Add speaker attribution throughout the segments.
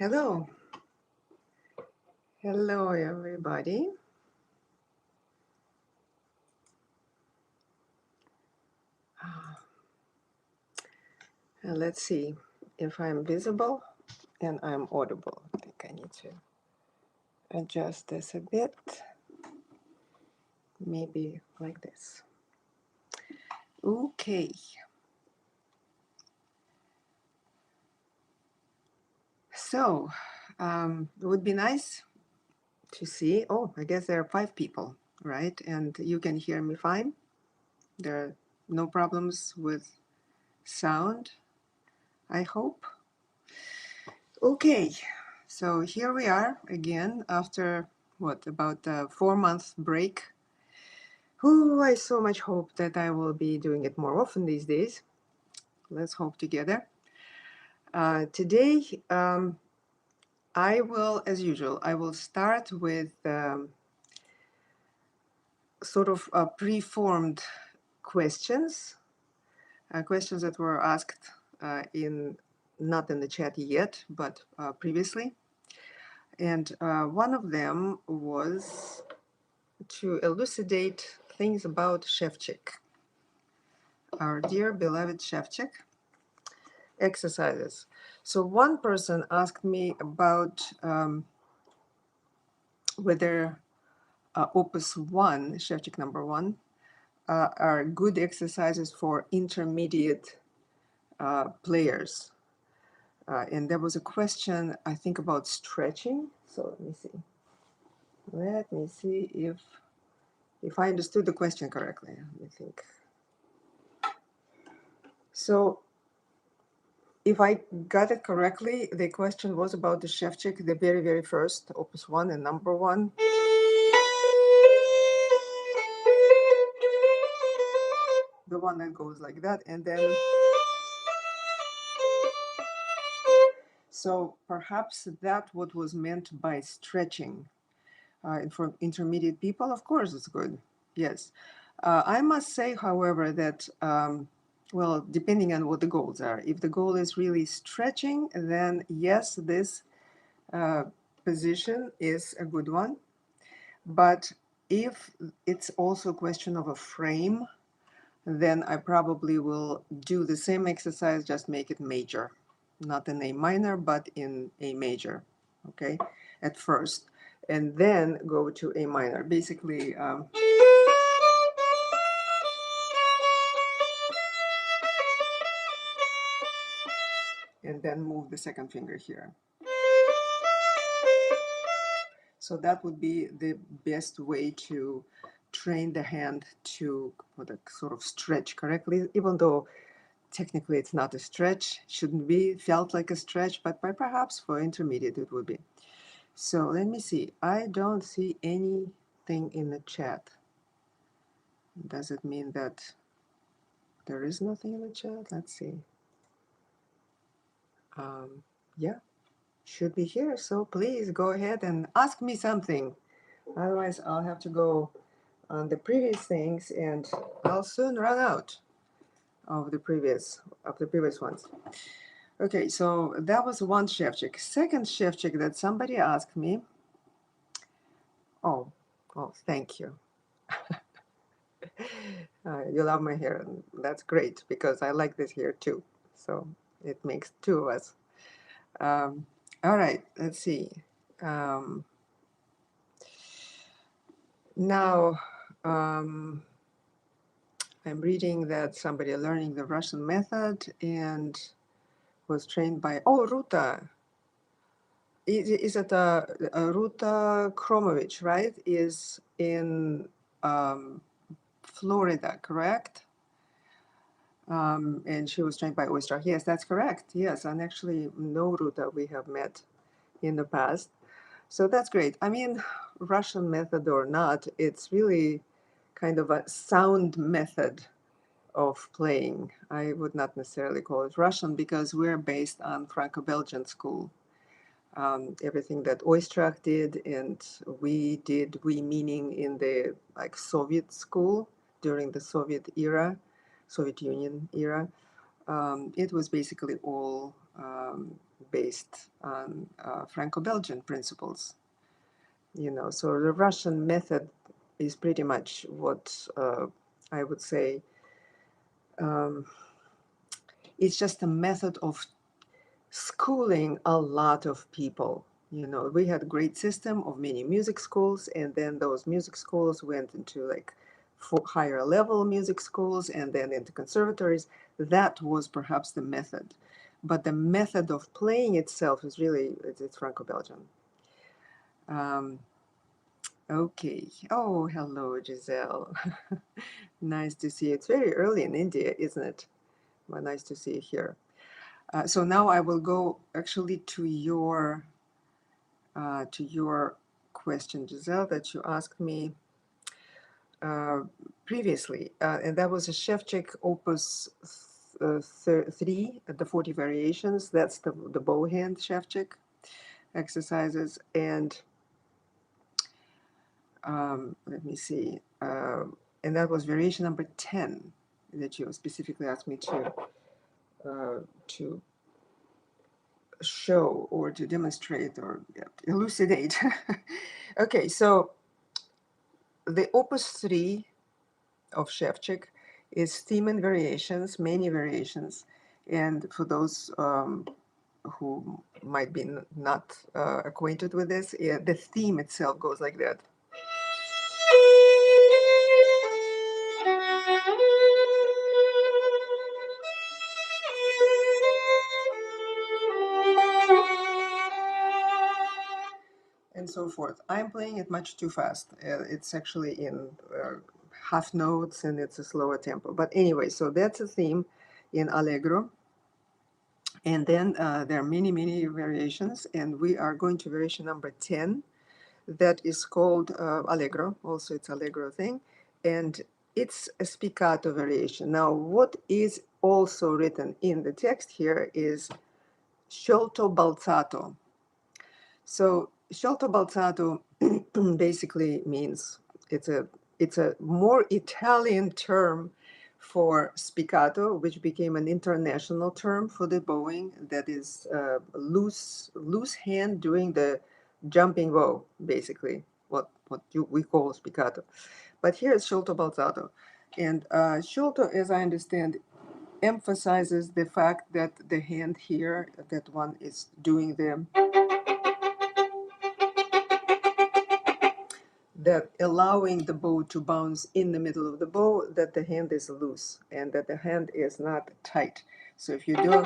Speaker 1: Hello. Hello, everybody. Let's see if I'm visible and I'm audible. I think I need to adjust this a bit. Maybe like this. Okay. So, it would be nice to see. Oh, I guess there are 5 people, right? And you can hear me fine. There are no problems with sound, I hope. Okay, so here we are again after what, about a 4-month break. I so much hope that I will be doing it more often these days. Let's hope together. Today, I will, as usual, I will start with sort of pre-formed questions, questions that were asked not in the chat yet, but previously. And one of them was to elucidate things about Sevcik, our dear beloved Sevcik, exercises. So one person asked me about whether Opus 1, Sevcik number 1, are good exercises for intermediate players. And there was a question, I think, about stretching. So let me see. Let me see if I understood the question correctly. Let me think. So if I got it correctly, the question was about the Sevcik, the very, very first, Opus 1 and number 1. The one that goes like that, and then... So perhaps that what was meant by stretching. And for intermediate people, of course, it's good. Yes. I must say, however, that, well, depending on what the goals are, if the goal is really stretching, then yes, this position is a good one. But if it's also a question of a frame, then I probably will do the same exercise, just make it major. Not in A minor, but in A major, okay, at first. And then go to A minor. Basically, and then move the second finger here. So that would be the best way to train the hand to sort of stretch correctly, even though technically it's not a stretch, shouldn't be felt like a stretch, but perhaps for intermediate it would be. So let me see. I don't see anything in the chat. Does it mean that there is nothing in the chat? Let's see. Yeah, should be here. So please go ahead and ask me something. Otherwise, I'll have to go on the previous things, and I'll soon run out of the previous ones. Okay, so that was one Sevcik. Second Sevcik that somebody asked me. Oh, thank you. You love my hair, and that's great because I like this hair too. So it makes 2 of us. All right, let's see. Now, I'm reading that somebody learning the Russian method and was trained by, Ruta. Is it Ruta Kromovich, right? Is in Florida, correct? And she was trained by Oyster. Yes, that's correct. Yes, and actually, no Ruta we have met in the past. So that's great. I mean, Russian method or not, it's really kind of a sound method of playing. I would not necessarily call it Russian because we're based on Franco-Belgian school. Everything that Oistrakh did and we did, we meaning in the Soviet school during the Soviet Union era, it was basically all based on Franco-Belgian principles. So the Russian method is pretty much what I would say. It's just a method of schooling a lot of people. We had a great system of many music schools, and then those music schools went into like higher level music schools and then into conservatories. That was perhaps the method. But the method of playing itself is really, it's Franco-Belgian. Okay. Oh, hello, Giselle. Nice to see you. It's very early in India, isn't it? Well, nice to see you here. So now I will go actually to your question, Giselle, that you asked me previously, and that was a Sevcik Opus 3, the 40 variations. That's the bow hand Sevcik exercises, and let me see, and that was variation number 10 that you specifically asked me to show or to demonstrate or elucidate. Okay, so the Opus 3 of Sevcik is theme and variations, many variations. And for those who might be not acquainted with this, the theme itself goes like that. And so forth. I'm playing it much too fast. It's actually in half notes and it's a slower tempo. But anyway, so that's a theme in Allegro. And then there are many, many variations. And we are going to variation number 10. That is called Allegro. Also, it's Allegro thing. And it's a spiccato variation. Now, what is also written in the text here is sciolto balzato. So sciolto balzato basically means it's a more Italian term for spiccato, which became an international term for the bowing. That is loose hand doing the jumping bow, basically what we call spiccato. But here it's sciolto balzato, and sciolto, as I understand, emphasizes the fact that the hand here, that one is doing that allowing the bow to bounce in the middle of the bow, that the hand is loose and that the hand is not tight. So if you do,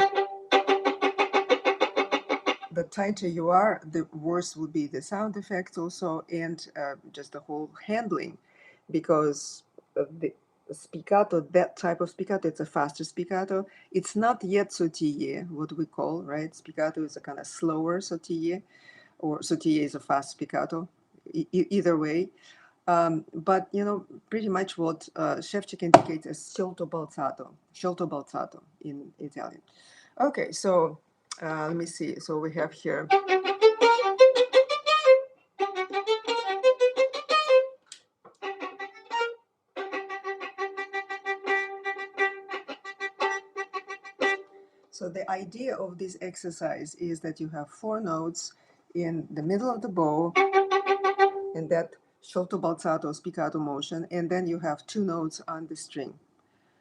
Speaker 1: the tighter you are, the worse will be the sound effects also, and just the whole handling, because the spiccato, that type of spiccato, it's a faster spiccato. It's not yet sautille, what we call, right? Spiccato is a kind of slower sautille, or sautille is a fast spiccato. Either way. But pretty much what Sevcik indicates as sciolto balzato in Italian. Okay, so let me see. So we have here. So the idea of this exercise is that you have 4 notes in the middle of the bow, and that sciolto balzato spiccato motion, and then you have 2 notes on the string.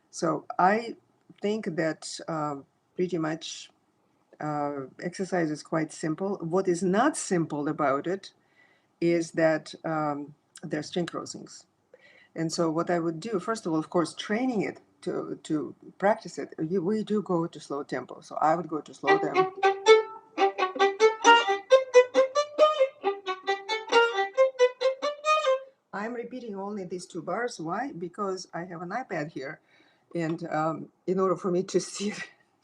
Speaker 1: So I think that pretty much exercise is quite simple. What is not simple about it is that there are string crossings. And so what I would do, first of all, of course, training it to practice it, we do go to slow tempo. So I would go to slow tempo. I'm repeating only these 2 bars. Why? Because I have an iPad here. And in order for me to see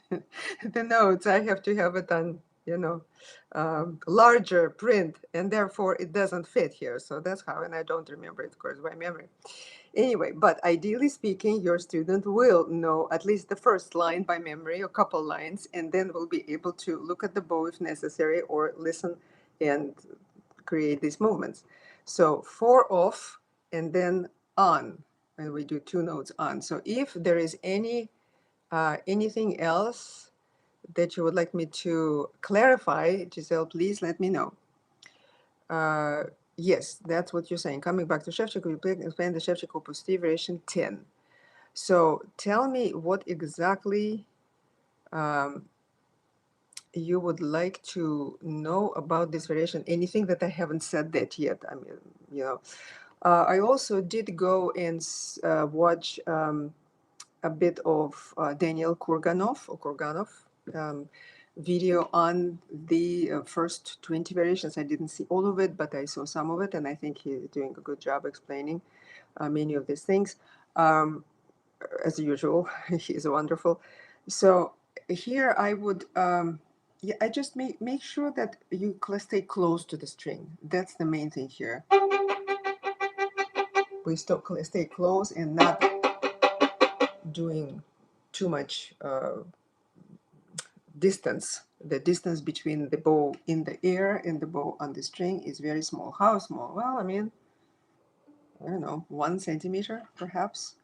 Speaker 1: the notes, I have to have it on, larger print, and therefore it doesn't fit here. So that's how, and I don't remember it, of course, by memory. Anyway, but ideally speaking, your student will know at least the first line by memory, a couple lines, and then will be able to look at the bow if necessary or listen and create these movements. So 4 off and then on, and we do 2 notes on. So if there is anything else that you would like me to clarify, Giselle, please let me know. Yes, that's what you're saying. Coming back to Sevcik, we explain the Sevcik Opus 3 variation 10. So tell me what exactly you would like to know about this variation. Anything that I haven't said that yet. I mean, you know, I also did go and watch a bit of Daniel Kurganov video on the first 20 variations. I didn't see all of it, but I saw some of it, and I think he's doing a good job explaining many of these things. As usual, he's wonderful. So here I would, yeah, I just make sure that you stay close to the string. That's the main thing here. We stay close and not doing too much distance. The distance between the bow in the air and the bow on the string is very small. How small? Well, I mean, I don't know, 1 centimeter perhaps.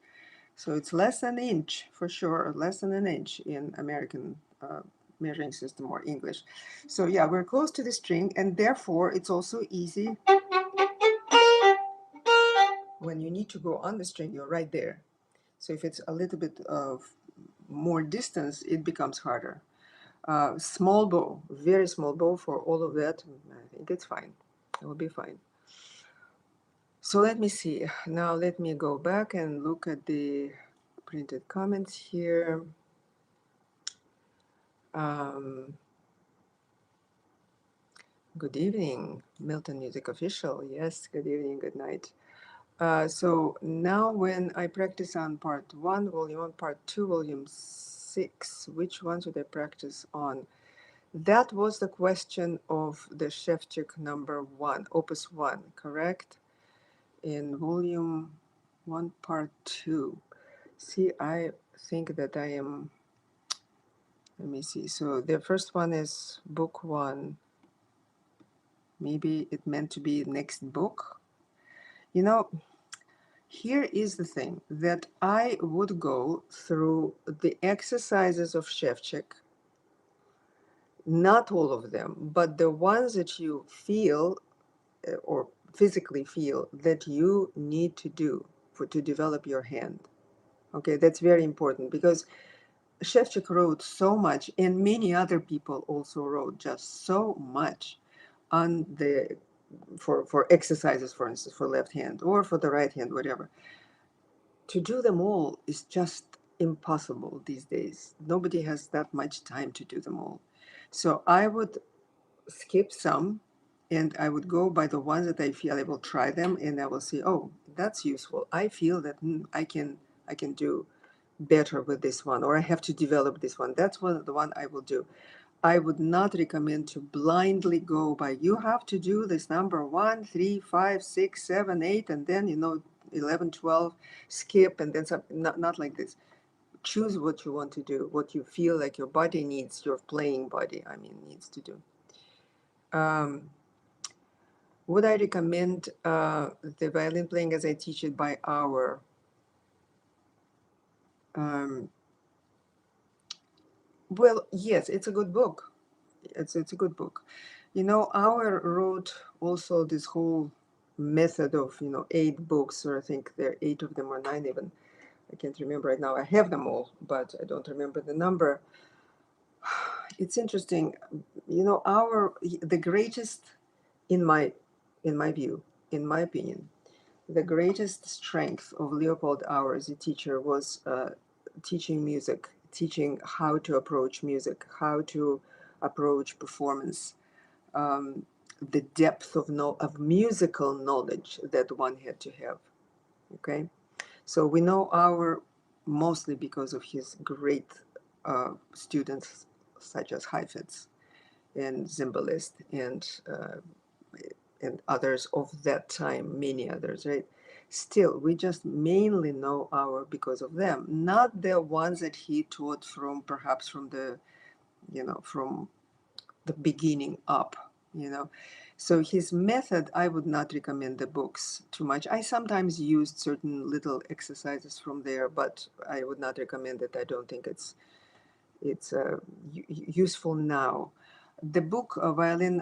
Speaker 1: So it's less than an inch for sure, less than an inch in American measuring system or English. So yeah, we're close to the string, and therefore it's also easy. When you need to go on the string, you're right there. So if it's a little bit of more distance, it becomes harder. Small bow, very small bow for all of that, I think it's fine. It will be fine. So let me see. Now let me go back and look at the printed comments here. Good evening, Milton Music Official. Yes, good evening, good night. So now when I practice on part 1, volume 1, part 2, volume 6, which one should I practice on? That was the question of the Sevcik number 1, opus 1, correct? In volume 1, part 2. See, I think that I am, let me see. So the first one is book 1. Maybe it meant to be next book. You know, here is the thing that I would go through the exercises of Sevcik, not all of them, but the ones that you feel or physically feel that you need to do to develop your hand. Okay, that's very important because Sevcik wrote so much, and many other people also wrote just so much on the for exercises, for instance, for left hand or for the right hand, whatever. To do them all is just impossible these days. Nobody has that much time to do them all. So I would skip some and I would go by the ones that I feel. I will try them and I will say, oh, that's useful. I feel that I can do better with this one, or I have to develop this one. That's the one I will do. I would not recommend to blindly go by, you have to do this number 1, 3, 5, 6, 7, 8, and then, 11, 12, skip, and then some. Not like this. Choose what you want to do, what you feel like your body needs, your playing body, needs to do. Would I recommend the violin playing as I teach it by hour? Well, yes, it's a good book. It's a good book. Our wrote also this whole method of 8 books, or I think there are 8 of them or 9 even. I can't remember right now. I have them all, but I don't remember the number. It's interesting. The greatest, in my view, in my opinion, the greatest strength of Leopold Auer as a teacher was teaching music, teaching how to approach music, how to approach performance, the depth of musical knowledge that one had to have. Okay, so we know Auer mostly because of his great students such as Heifetz and Zimbalist and others of that time, many others, right? Still, we just mainly know Auer because of them, not the ones that he taught perhaps from the beginning up. So his method, I would not recommend the books too much. I sometimes used certain little exercises from there, but I would not recommend it. I don't think it's it's useful now. The book Violin,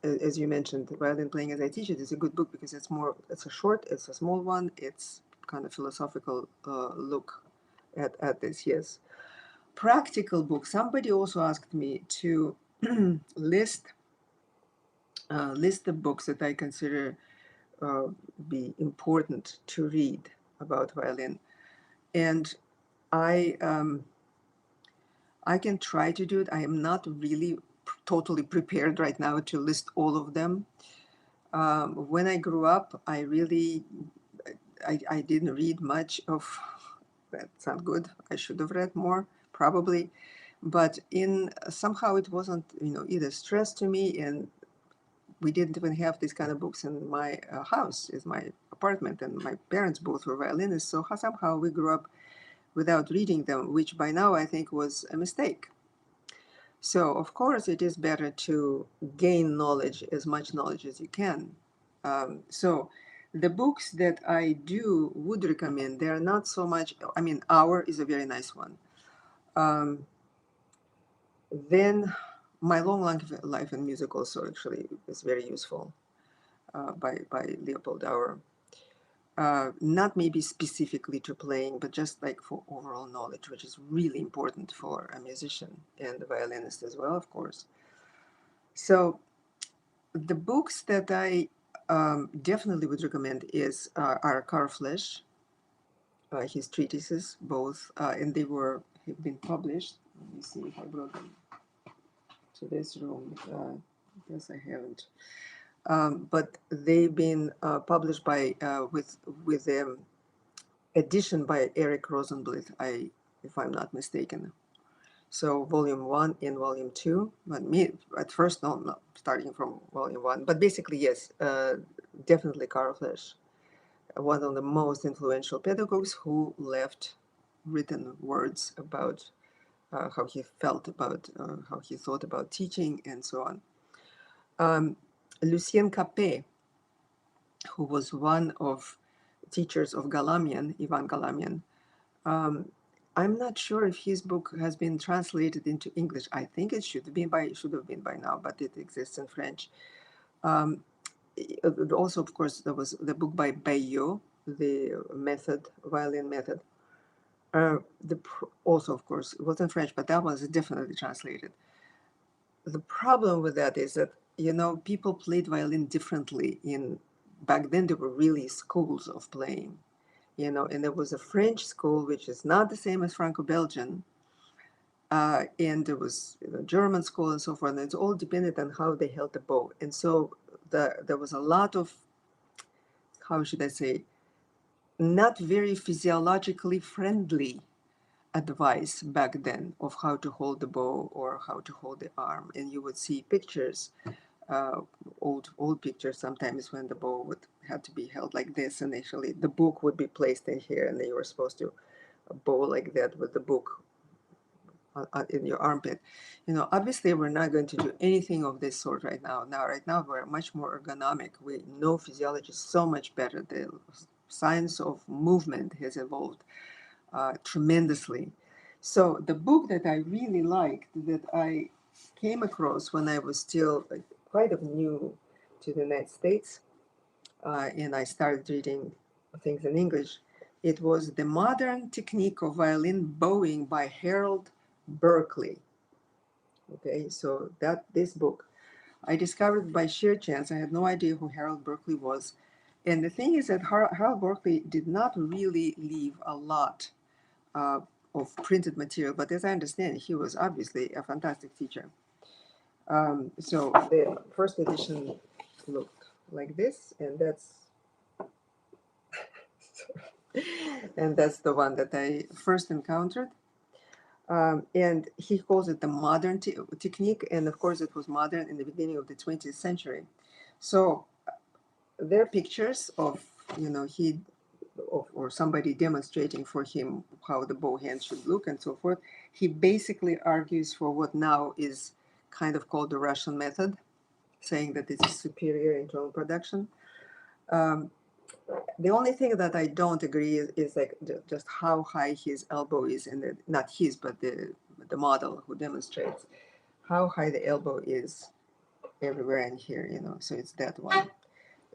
Speaker 1: as you mentioned, Violin Playing as I Teach It is a good book because it's a short, it's a small one, it's kind of philosophical look at this, yes. Practical book, somebody also asked me to list the books that I consider be important to read about violin. And I can try to do it. I am not really totally prepared right now to list all of them. When I grew up, I didn't read much of, that's not good. I should have read more, probably. But somehow it wasn't, either stress to me, and we didn't even have these kind of books in my house, is my apartment, and my parents both were violinists. So somehow we grew up without reading them, which by now I think was a mistake. So of course it is better to gain knowledge, as much knowledge as you can. So the books that I would recommend, they're not so much, I mean, Hour is a very nice one. Then My Long Life in Music also actually is very useful, by Leopold Auer. Not maybe specifically to playing, but just like for overall knowledge, which is really important for a musician and a violinist as well, of course. So the books that I definitely would recommend are Karl Flesch, his treatises, both, and have been published. Let me see if I brought them to this room. Yes, I haven't. But they've been published by with edition by Eric Rosenblit, if I'm not mistaken. So volume 1 and volume 2. But me at first, no, starting from volume 1. But basically, yes, definitely Karl Flesch, one of the most influential pedagogues who left written words about how he felt about, how he thought about teaching, and so on. Lucien Capet, who was one of teachers of Galamian, Ivan Galamian. I'm not sure if his book has been translated into English. I think it should have been by now, but it exists in French. Also, of course, there was the book by Bayeux, the violin method. Also, of course, it was in French, but that was definitely translated. The problem with that is that, people played violin differently. Back then, there were really schools of playing, and there was a French school, which is not the same as Franco-Belgian, and there was German school and so forth, and it's all dependent on how they held the bow. And so there was a lot of, how should I say, not very physiologically friendly advice back then of how to hold the bow or how to hold the arm. And you would see pictures, old pictures sometimes, when the bow had to be held like this, and actually the book would be placed in here, and they were supposed to bow like that with the book in your armpit. Obviously we're not going to do anything of this sort right now. Right now we're much more ergonomic. We know physiology so much better. The science of movement has evolved tremendously. So the book that I really liked, that I came across when I was still quite new to the United States, and I started reading things in English, it was The Modern Technique of Violin Bowing by Harold Berkeley. Okay, so this book I discovered by sheer chance. I had no idea who Harold Berkeley was. And the thing is that Harold Berkeley did not really leave a lot of printed material, but as I understand, he was obviously a fantastic teacher. So the first edition looked like this, and that's the one that I first encountered. And he calls it the modern technique, and of course it was modern in the beginning of the 20th century. So there are pictures of, or somebody demonstrating for him how the bow hand should look and so forth. He basically argues for what now is kind of called the Russian method, saying that it is superior in tone production. The only thing that I don't agree is like just how high his elbow is, and not his, but the the model who demonstrates how high the elbow is everywhere in here, you know, so it's that one.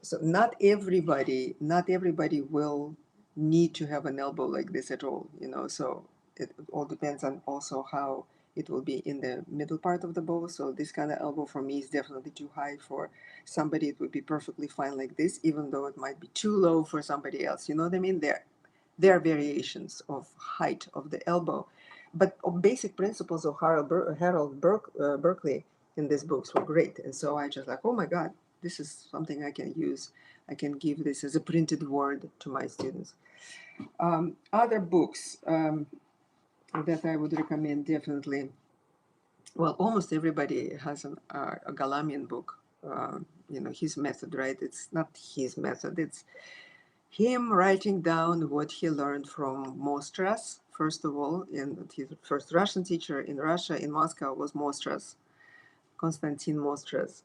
Speaker 1: So not everybody will need to have an elbow like this at all, you know, so it all depends on also how it will be in the middle part of the bow. So this kind of elbow for me is definitely too high. For somebody it would be perfectly fine like this, even though it might be too low for somebody else, you know what I mean? There are variations of height of the elbow, but basic principles of Harold Berkeley in these books were great. And so I just like, oh my God, this is something I can use. I can give this as a printed word to my students. Other books that I would recommend definitely. Well, almost everybody has a Galamian book. You know, his method, right? It's not his method. It's him writing down what he learned from Mostras, first of all. And his first Russian teacher in Russia, in Moscow, was Mostras, Konstantin Mostras.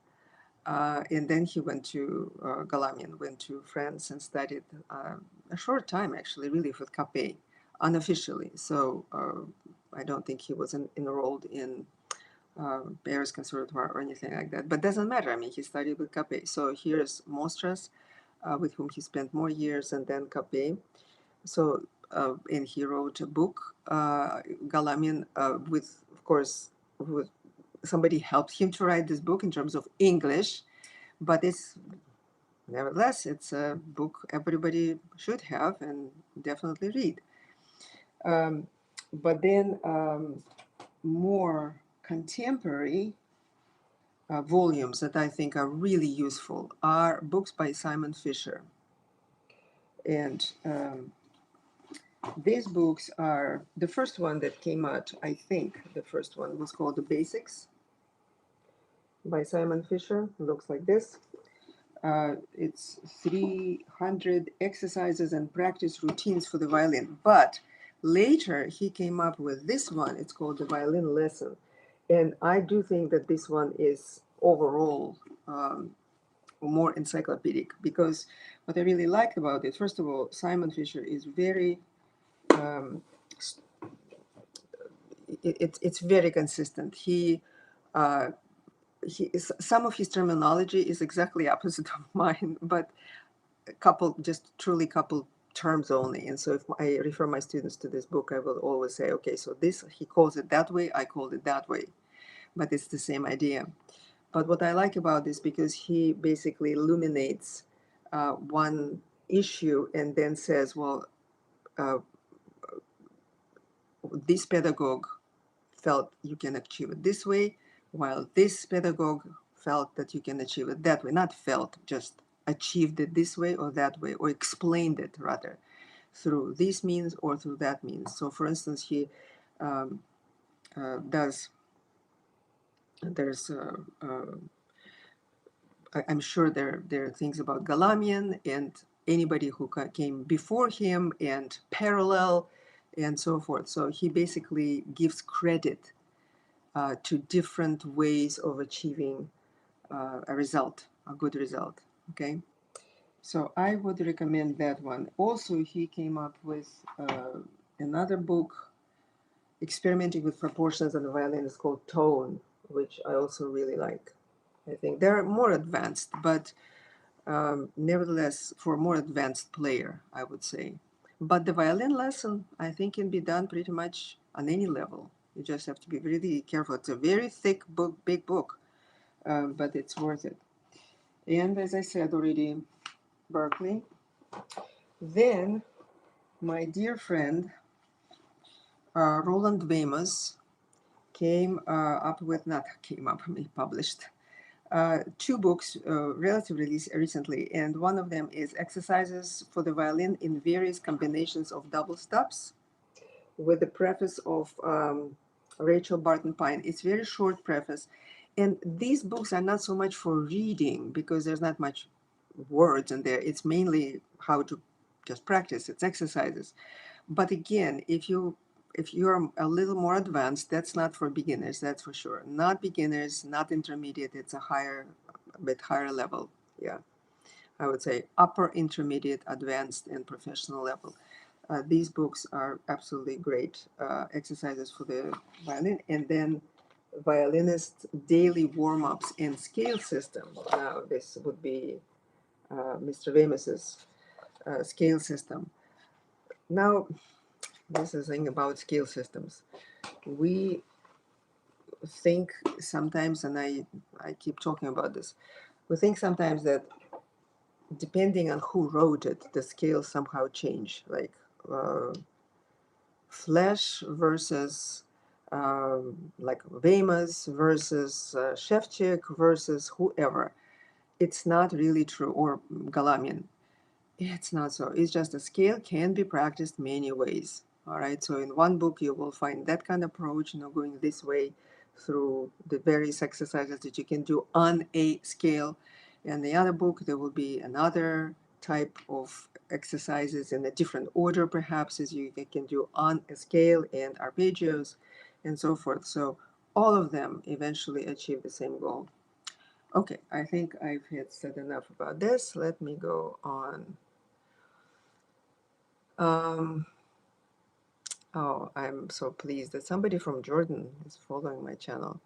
Speaker 1: And then he went to Galamian, went to France and studied a short time, actually, really, with Capet, unofficially. So I don't think he was enrolled in Paris Conservatoire or anything like that. But doesn't matter. I mean, he studied with Capet. So here's Mostras, with whom he spent more years, and then Capet. So, and he wrote a book, Galamian, with, of course, with somebody helped him to write this book in terms of English, but it's nevertheless, it's a book everybody should have and definitely read. But then more contemporary volumes that I think are really useful are books by Simon Fisher. And these books are, the first one that came out, I think the first one was called The Basics by Simon Fisher. It looks like this. It's 300 exercises and practice routines for the violin. But later he came up with this one. It's called The Violin Lesson. And I do think that this one is overall more encyclopedic, because what I really liked about it, first of all, Simon Fisher is very, it's very consistent. Some of his terminology is exactly opposite of mine, but just truly coupled terms only. And so if I refer my students to this book, I will always say, okay, so this, he calls it that way, I called it that way, but it's the same idea. But what I like about this, because he basically illuminates one issue and then says, well, this pedagogue felt you can achieve it this way, while this pedagogue felt that you can achieve it that way. Not felt, just achieved it this way or that way, or explained it rather through this means or through that means. So for instance, he does, there's, I'm sure there are things about Galamian and anybody who came before him and parallel and so forth. So he basically gives credit to different ways of achieving a result, a good result. Okay, so I would recommend that one. Also, he came up with another book, experimenting with proportions on the violin. It's called Tone, which I also really like. I think they're more advanced, but nevertheless, for a more advanced player, I would say. But the violin lesson, I think, can be done pretty much on any level. You just have to be really careful. It's a very thick book, big book, but it's worth it. And as I said already, Berkeley. Then my dear friend Roland Wemus came up with, not came up, he published two books relatively recently, and one of them is Exercises for the Violin in Various Combinations of Double Stops, with the preface of Rachel Barton Pine. It's a very short preface, and these books are not so much for reading because there's not much words in there. It's mainly how to just practice. It's exercises. But again, if you're a little more advanced, that's not for beginners, that's for sure. Not beginners, not intermediate. It's a bit higher level. Yeah, I would say upper intermediate, advanced, and professional level. These books are absolutely great exercises for the violin. And then violinist daily warm-ups and scale system. Now this would be Mr. Ramos's scale system. Now this is the thing about scale systems. We think sometimes, and I keep talking about this, we think sometimes that depending on who wrote it, the scales somehow change, like uh, Flesh versus like Weymouth versus Sevcik versus whoever. It's not really true, or Galamin. It's not so. It's just a scale can be practiced many ways. All right. So in one book, you will find that kind of approach, going this way through the various exercises that you can do on a scale. And the other book, there will be another type of exercises in a different order, perhaps, as you can do on a scale and arpeggios and so forth. So all of them eventually achieve the same goal. Okay, I think I've had said enough about this. Let me go on. Um, oh, I'm so pleased that somebody from Jordan is following my channel.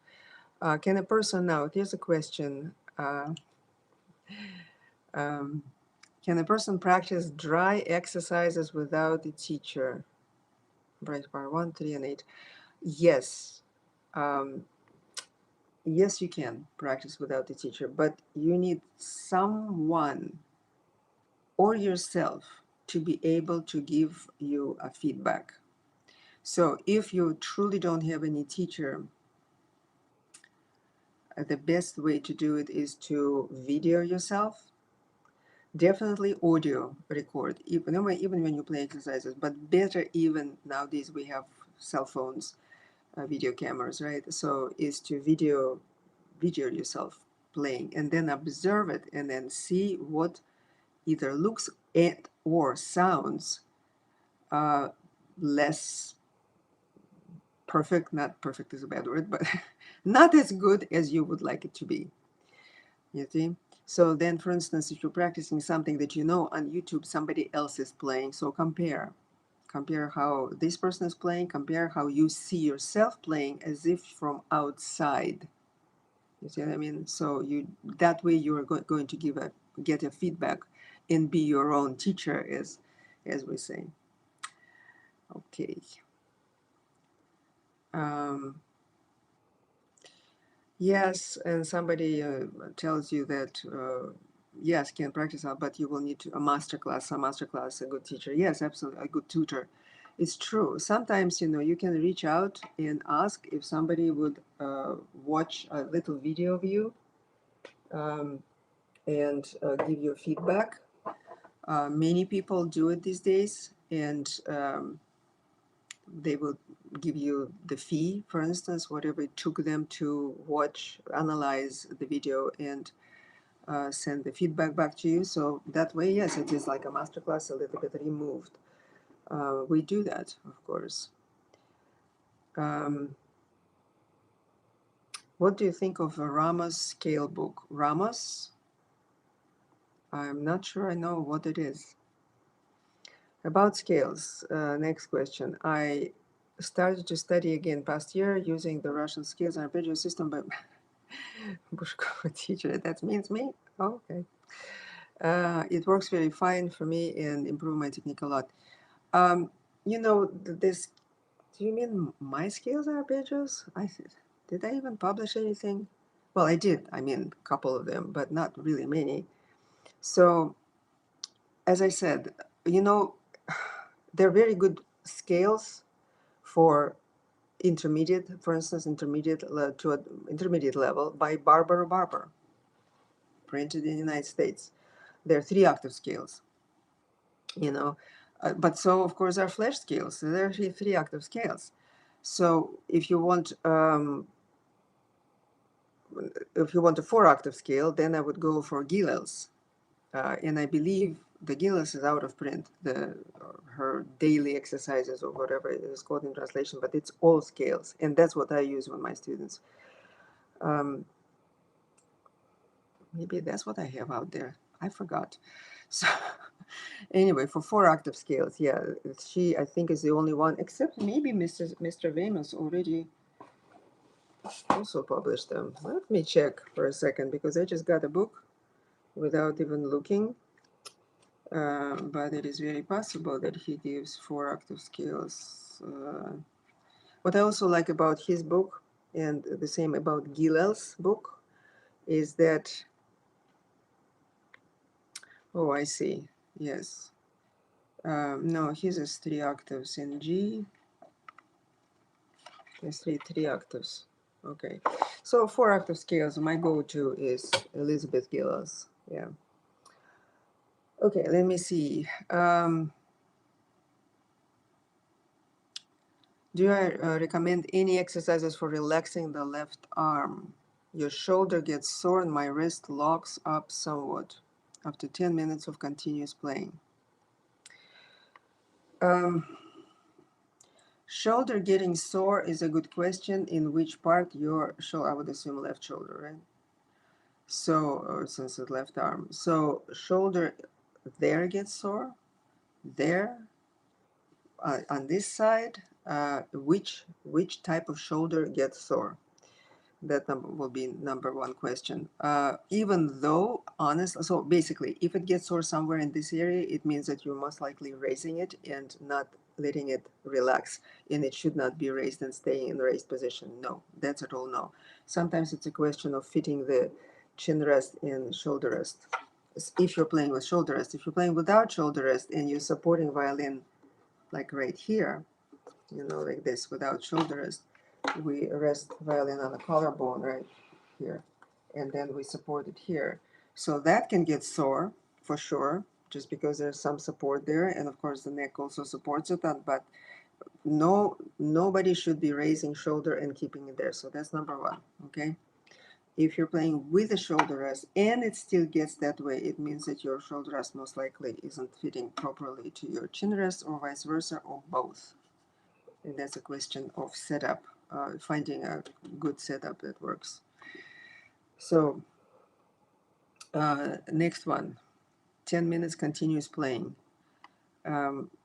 Speaker 1: Can a person now, here's a question. Um, can a person practice dry exercises without a teacher? Bright bar 1, 3, and 8. Yes. Um, yes, you can practice without a teacher, but you need someone or yourself to be able to give you a feedback. So if you truly don't have any teacher, the best way to do it is to video yourself. Definitely audio record, even when you play exercises, but better even nowadays we have cell phones, video cameras, right? So is to video yourself playing and then observe it and then see what either looks at or sounds less perfect. Not perfect is a bad word, but not as good as you would like it to be. You see? So then, for instance, if you're practicing something that you know on YouTube somebody else is playing, so compare. Compare how this person is playing, compare how you see yourself playing as if from outside. You see what I mean? So you that way you are going to get a feedback and be your own teacher, as we say. Okay. Um, Yes, and somebody tells you that yes, can practice out, but you will need a master class, a good teacher. Yes, absolutely, a good tutor. It's true. Sometimes you can reach out and ask if somebody would watch a little video of you um, and give you feedback. Many people do it these days, and they will give you the fee, for instance, whatever it took them to watch, analyze the video, and send the feedback back to you. So that way, yes, it is like a masterclass, a little bit removed. We do that, of course. What do you think of a Ramos scale book? Ramos? I'm not sure I know what it is. About scales, next question. I started to study again past year using the Russian scales and arpeggio system, but Bushkova teacher, that means me? Oh, okay. It works very fine for me and improve my technique a lot. This, do you mean my scales and arpeggios? Did I even publish anything? Well, I did. I mean, a couple of them, but not really many. So, as I said, they're very good scales for intermediate, for instance, intermediate to an intermediate level by Barbara Barber, printed in the United States. They're 3-octave scales, but so of course are flash scales. So they're 3-octave scales. So if you want a 4-octave scale, then I would go for Gilels, and I believe the Gilels is out of print. Her daily exercises or whatever it is called in translation, but it's all scales, and that's what I use with my students. Maybe that's what I have out there. I forgot. So anyway, for 4-octave scales, yeah, she, I think, is the only one, except maybe Mr. Venus already also published them. Let me check for a second, because I just got a book without even looking. But it is very possible that he gives 4-octave scales. What I also like about his book, and the same about Gilel's book, is that, oh, I see, yes. No, his is 3 octaves in G. It's three octaves. Okay, so 4-octave scales, my go-to is Elizabeth Gilels. Yeah. Okay, let me see. Do you recommend any exercises for relaxing the left arm? Your shoulder gets sore and my wrist locks up somewhat after 10 minutes of continuous playing. Shoulder getting sore is a good question. In which part? Your shoulder, I would assume left shoulder, right? So, since it's left arm. So shoulder there gets sore, there, on this side, which type of shoulder gets sore? That will be number one question. Even though, honestly, so basically, if it gets sore somewhere in this area, it means that you're most likely raising it and not letting it relax. And it should not be raised and staying in the raised position. No, that's at all no. Sometimes it's a question of fitting the chin rest and shoulder rest. If you're playing with shoulder rest, if you're playing without shoulder rest and you're supporting violin like right here, you know, like this, without shoulder rest, we rest violin on the collarbone right here, and then we support it here. So that can get sore for sure, just because there's some support there, and of course the neck also supports it. But no, nobody should be raising shoulder and keeping it there. So that's number one. Okay. If you're playing with a shoulder rest and it still gets that way, it means that your shoulder rest most likely isn't fitting properly to your chin rest, or vice versa, or both. And that's a question of setup, finding a good setup that works. So next one, 10 minutes continuous playing.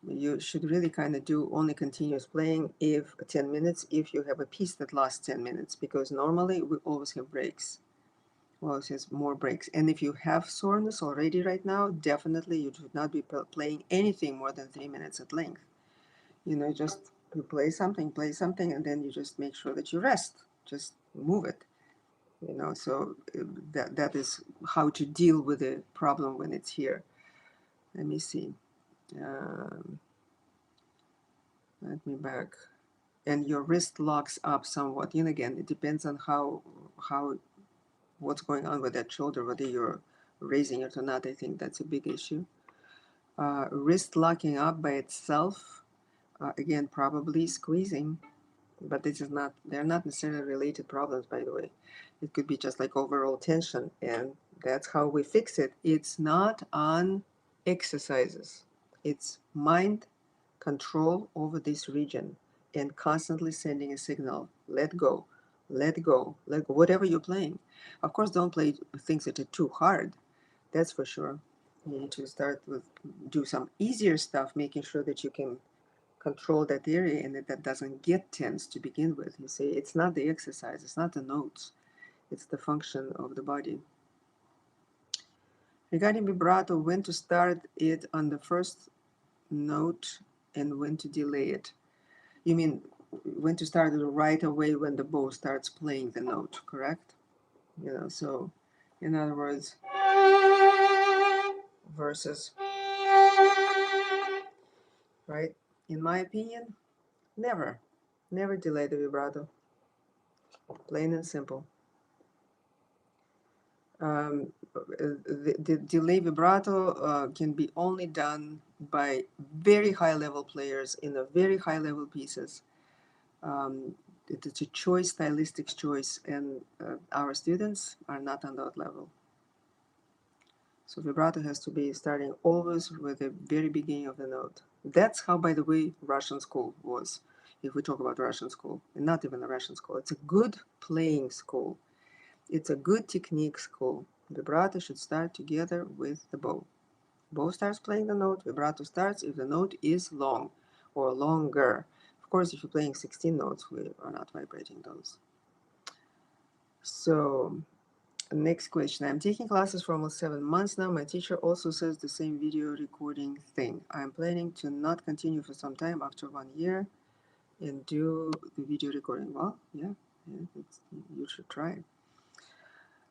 Speaker 1: You should really kind of do only continuous playing if 10 minutes if you have a piece that lasts 10 minutes, because normally we always have breaks. We always have more breaks. And if you have soreness already right now, definitely you should not be playing anything more than 3 minutes at length. You know, just you play something, and then you just make sure that you rest. Just move it. You know, so that is how to deal with the problem when it's here. Let me see. Let me back. And your wrist locks up somewhat. And again, it depends on how what's going on with that shoulder, whether you're raising it or not. I think that's a big issue. Wrist locking up by itself, again, probably squeezing, but this is not, they're not necessarily related problems, by the way. It could be just like overall tension, and that's how we fix it. It's not on exercises. It's mind control over this region and constantly sending a signal. Let go, let go, let go, whatever you're playing. Of course, don't play things that are too hard. That's for sure. You need to start with, do some easier stuff, making sure that you can control that area and that doesn't get tense to begin with. You see, it's not the exercise, it's not the notes, it's the function of the body. Regarding vibrato, when to start it on the first note and when to delay it. You mean when to start it right away when the bow starts playing the note, correct? You know, so in other words, versus, right? In my opinion, never delay the vibrato. Plain and simple. The delay vibrato can be only done by very high level players in a very high level pieces. It's a choice, stylistic choice, and our students are not on that level. So vibrato has to be starting always with the very beginning of the note. That's how, by the way, Russian school was. If we talk about Russian school, and not even a Russian school, it's a good playing school. It's a good technique school. Vibrato should start together with the bow. Bow starts playing the note, vibrato starts if the note is long or longer. Of course, if you're playing 16 notes, we are not vibrating those. So, next question. I'm taking classes for almost 7 months now. My teacher also says the same video recording thing. I'm planning to not continue for some time after 1 year and do the video recording. Well, yeah, you should try.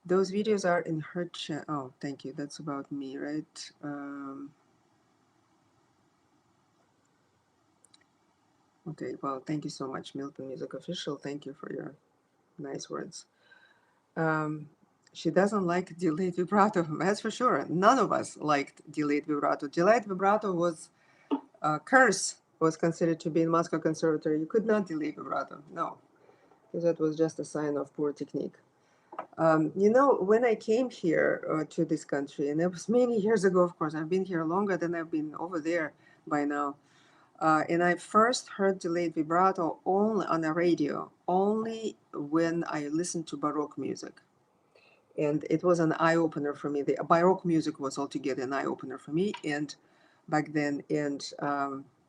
Speaker 1: Those videos are in her channel. Oh, thank you. That's about me, right? Okay, well, thank you so much, Milton Music Official. Thank you for your nice words. She doesn't like delayed vibrato. That's for sure. None of us liked delayed vibrato. Delayed vibrato was a curse, was considered to be in Moscow Conservatory. You could not delay vibrato. No, because that was just a sign of poor technique. You know, when I came here to this country, and it was many years ago, of course, I've been here longer than I've been over there by now. And I first heard delayed vibrato only on the radio, only when I listened to Baroque music. And it was an eye-opener for me. The Baroque music was altogether an eye-opener for me, and back then, and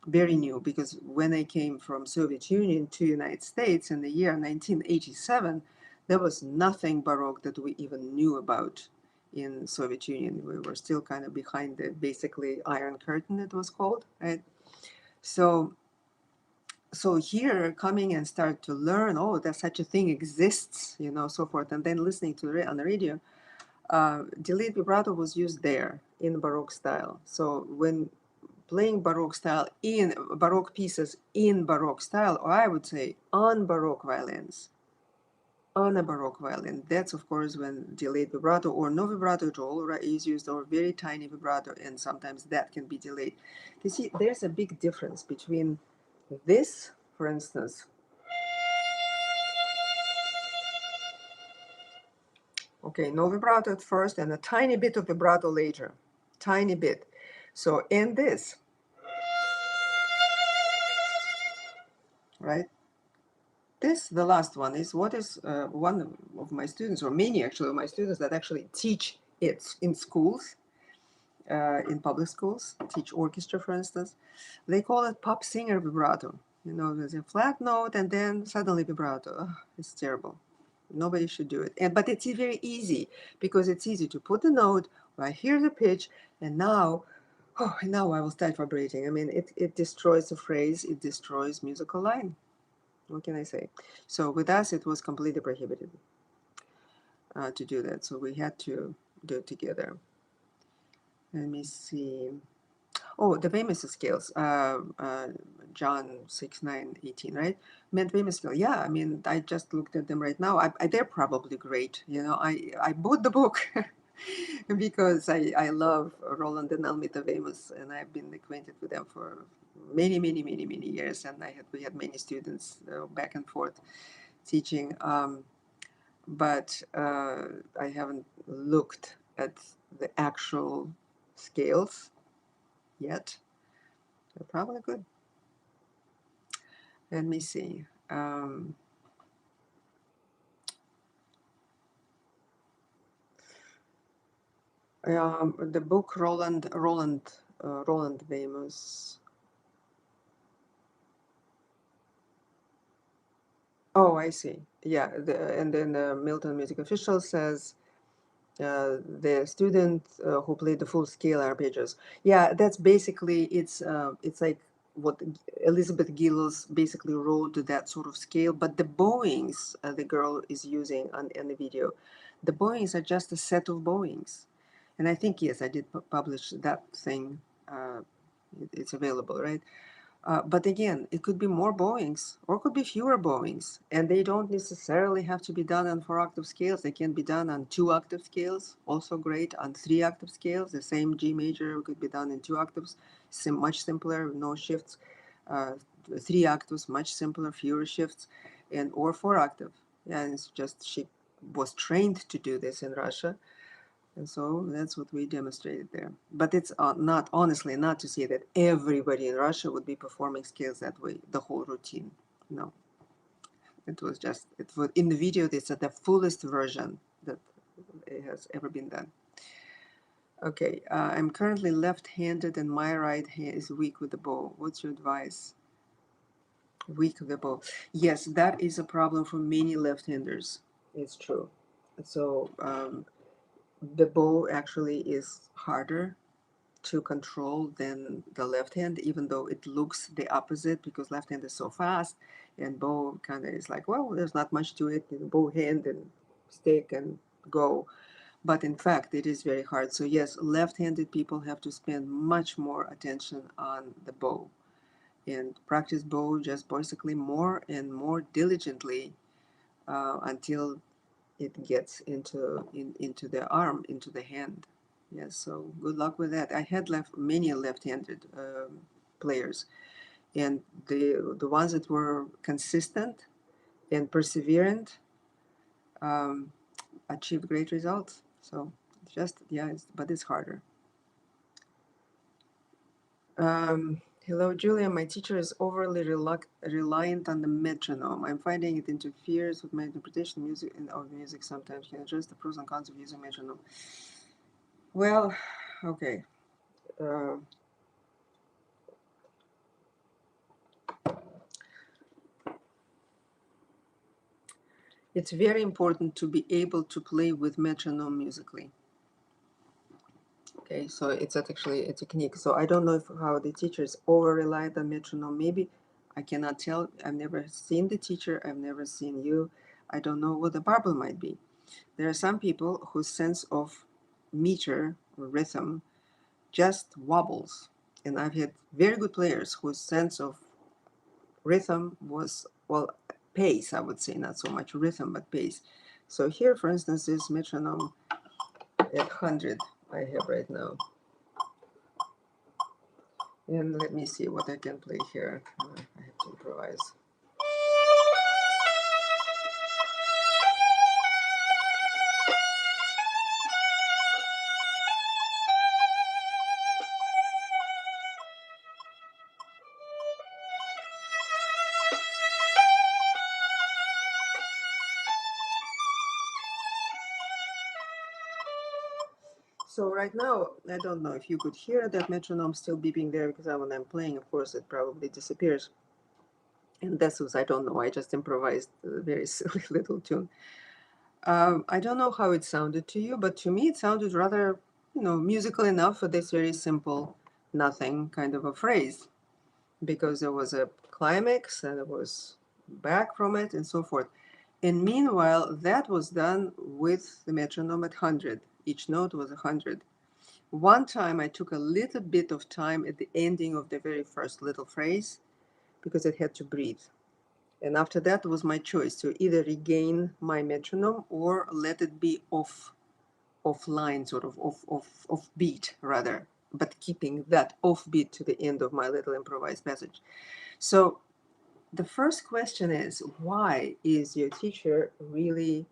Speaker 1: very new, because when I came from Soviet Union to United States in the year 1987, there was nothing Baroque that we even knew about in Soviet Union. We were still kind of behind the basically Iron Curtain, it was called, right? So here, coming and start to learn, oh, that such a thing exists, you know, so forth, and then listening to it on the radio, delayed vibrato was used there in Baroque style. So when playing Baroque style in Baroque pieces in Baroque style, or I would say on Baroque violins, on a Baroque violin, that's of course when delayed vibrato or no vibrato at all is used, or very tiny vibrato, and sometimes that can be delayed. You see, there's a big difference between this, for instance. Okay, no vibrato at first and a tiny bit of vibrato later. Tiny bit. So, and this, right? This, the last one, is what is one of my students, or many actually of my students that actually teach it in schools, in public schools, teach orchestra, for instance. They call it pop singer vibrato. You know, there's a flat note and then suddenly vibrato. Ugh, it's terrible. Nobody should do it. But it's very easy, because it's easy to put the note, I hear the pitch, and now, oh, now I will start vibrating. I mean, it destroys the phrase, it destroys musical line. What can I say? So with us, it was completely prohibited to do that. So we had to do it together. Let me see. Oh, the famous scales, John 6, 9, 18, right? Meant famous scale. Yeah, I mean, I just looked at them right now. They're probably great. You know, I bought the book because I love Roland and Almita Wemus, and I've been acquainted with them for many, many, many, many years. And we had many students back and forth teaching. But I haven't looked at the actual scales yet. They're probably good. Let me see. The book Roland Wemus. Oh, I see. Yeah, and then the Milton Music Official says the student who played the full scale arpeggios. Yeah, that's basically it's like what Elizabeth Gills basically wrote to that sort of scale. But the bowings the girl is using in the video, the bowings are just a set of bowings, and I think yes, I did publish that thing. It's available, right? But again, it could be more bowings or could be fewer bowings, and they don't necessarily have to be done on 4-octave scales. They can be done on 2-octave scales, also great, on 3-octave scales. The same G major could be done in 2 octaves, much simpler, no shifts. 3 octaves, much simpler, fewer shifts, and or 4-octave. Yeah, and it's just she was trained to do this in Russia. And so that's what we demonstrated there. But it's not, honestly, not to say that everybody in Russia would be performing scales that way, the whole routine. No. It was just, it was in the video, it's at the fullest version that it has ever been done. Okay, I'm currently left-handed and my right hand is weak with the bow. What's your advice? Weak with the bow. Yes, that is a problem for many left-handers. It's true. So the bow actually is harder to control than the left hand, even though it looks the opposite because left hand is so fast and bow kind of is like, well, there's not much to it. Bow hand and stick and go. But in fact, it is very hard. So yes, left-handed people have to spend much more attention on the bow and practice bow just basically more and more diligently until it gets into the arm, into the hand. Yes, so good luck with that. I had many left-handed players, and the ones that were consistent and perseverant um, achieved great results. So just yeah, but it's harder. Hello, Julia. My teacher is overly reliant on the metronome. I'm finding it interferes with my interpretation of music sometimes. Can address the pros and cons of using metronome. Well, okay. Uh, it's very important to be able to play with metronome musically. Okay, so it's actually a technique. So I don't know how the teacher is over reliant on metronome. Maybe I cannot tell. I've never seen the teacher. I've never seen you. I don't know what the problem might be. There are some people whose sense of meter or rhythm just wobbles. And I've had very good players whose sense of rhythm was, well, pace, I would say, not so much rhythm, but pace. So here, for instance, this metronome at 100 I have right now. And let me see what I can play here. I have to improvise. So right now, I don't know if you could hear that metronome still beeping there because when I'm playing, of course, it probably disappears. And this was, I don't know, I just improvised a very silly little tune. I don't know how it sounded to you, but to me it sounded rather, musical enough for this very simple, nothing kind of a phrase, because there was a climax and it was back from it and so forth. And meanwhile, that was done with the metronome at 100. Each note was 100. One time I took a little bit of time at the ending of the very first little phrase because it had to breathe. And after that was my choice to either regain my metronome or let it be offline, sort of off beat rather, but keeping that off beat to the end of my little improvised passage. So the first question is, why is your teacher really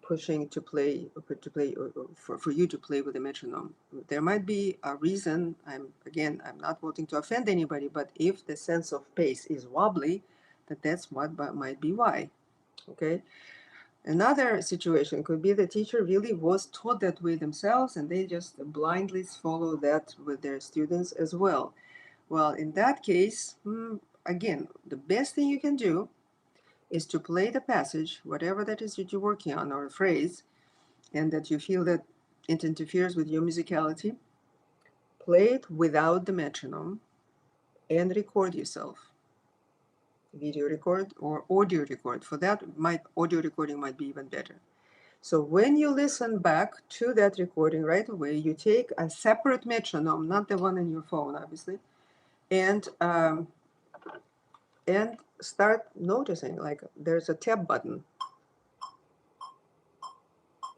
Speaker 1: pushing to play for you to play with a metronome? There might be a reason. I'm not wanting to offend anybody, but if the sense of pace is wobbly, that's what might be why. Okay. Another situation could be the teacher really was taught that way themselves and they just blindly follow that with their students as well. Well, in that case, again, the best thing you can do is to play the passage, whatever that is that you're working on, or a phrase, and that you feel that it interferes with your musicality. Play it without the metronome and record yourself. Video record or audio record. For that, my audio recording might be even better. So when you listen back to that recording right away, you take a separate metronome, not the one in your phone, obviously, and start noticing like there's a tab button,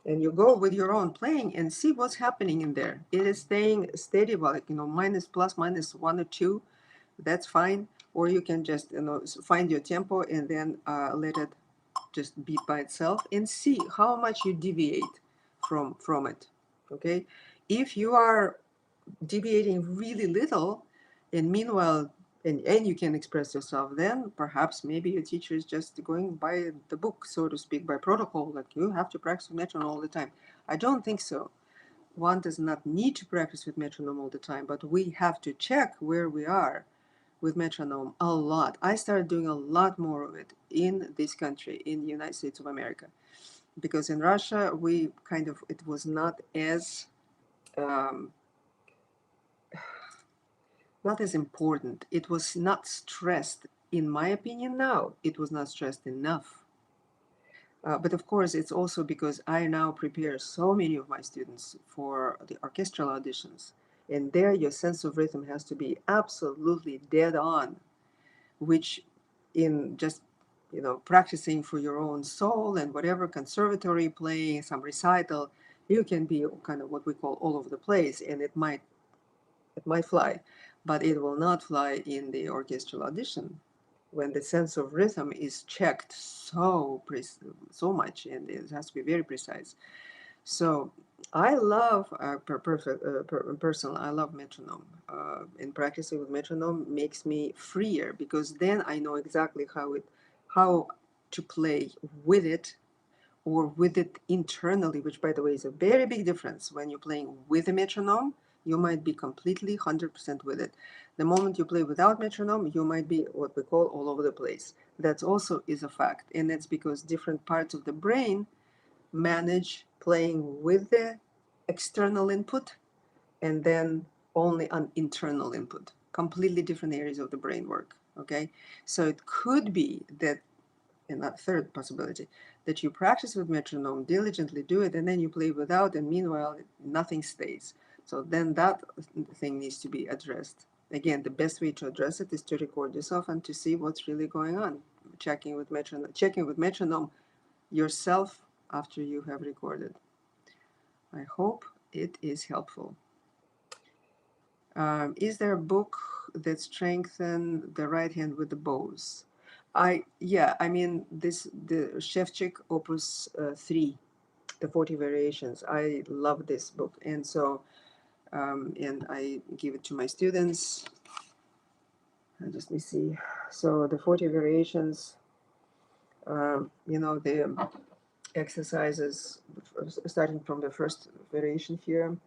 Speaker 1: and you go with your own playing and see what's happening in there. It is staying steady, well, like minus plus minus 1 or 2, that's fine. Or you can just find your tempo and then let it just beat by itself and see how much you deviate from it. Okay, if you are deviating really little, and meanwhile, and you can express yourself, then perhaps maybe your teacher is just going by the book, so to speak, by protocol, that you have to practice metronome all the time. I don't think so. one does not need to practice with metronome all the time, but we have to check where we are with metronome a lot. I started doing a lot more of it in this country, in the United States of America, because in Russia, we kind of, it was not as, um, not as important. It was not stressed, in my opinion now, it was not stressed enough. But of course, it's also because I now prepare so many of my students for the orchestral auditions. And there, your sense of rhythm has to be absolutely dead on, which in just, you know, practicing for your own soul and whatever conservatory playing, some recital, you can be kind of what we call all over the place, and it might fly, but it will not fly in the orchestral audition when the sense of rhythm is checked so much, and it has to be very precise. So I love personal. I love metronome. And practicing with metronome makes me freer because then I know exactly how to play with it or with it internally, which by the way is a very big difference. When you're playing with a metronome, you might be completely 100% with it. The moment you play without metronome, you might be what we call all over the place. That also is a fact, and that's because different parts of the brain manage playing with the external input and then only on internal input. Completely different areas of the brain work. Okay, so it could be that, and that third possibility, that you practice with metronome, diligently do it, and then you play without, and meanwhile nothing stays. So then that thing needs to be addressed. Again, the best way to address it is to record yourself and to see what's really going on. Checking with metronome yourself after you have recorded. I hope it is helpful. Is there a book that strengthens the right hand with the bows? I mean the Sevcik Opus 3, the 40 Variations. I love this book, and so and I give it to my students. Just let me see. So the 40 Variations, you know, the exercises starting from the first variation here.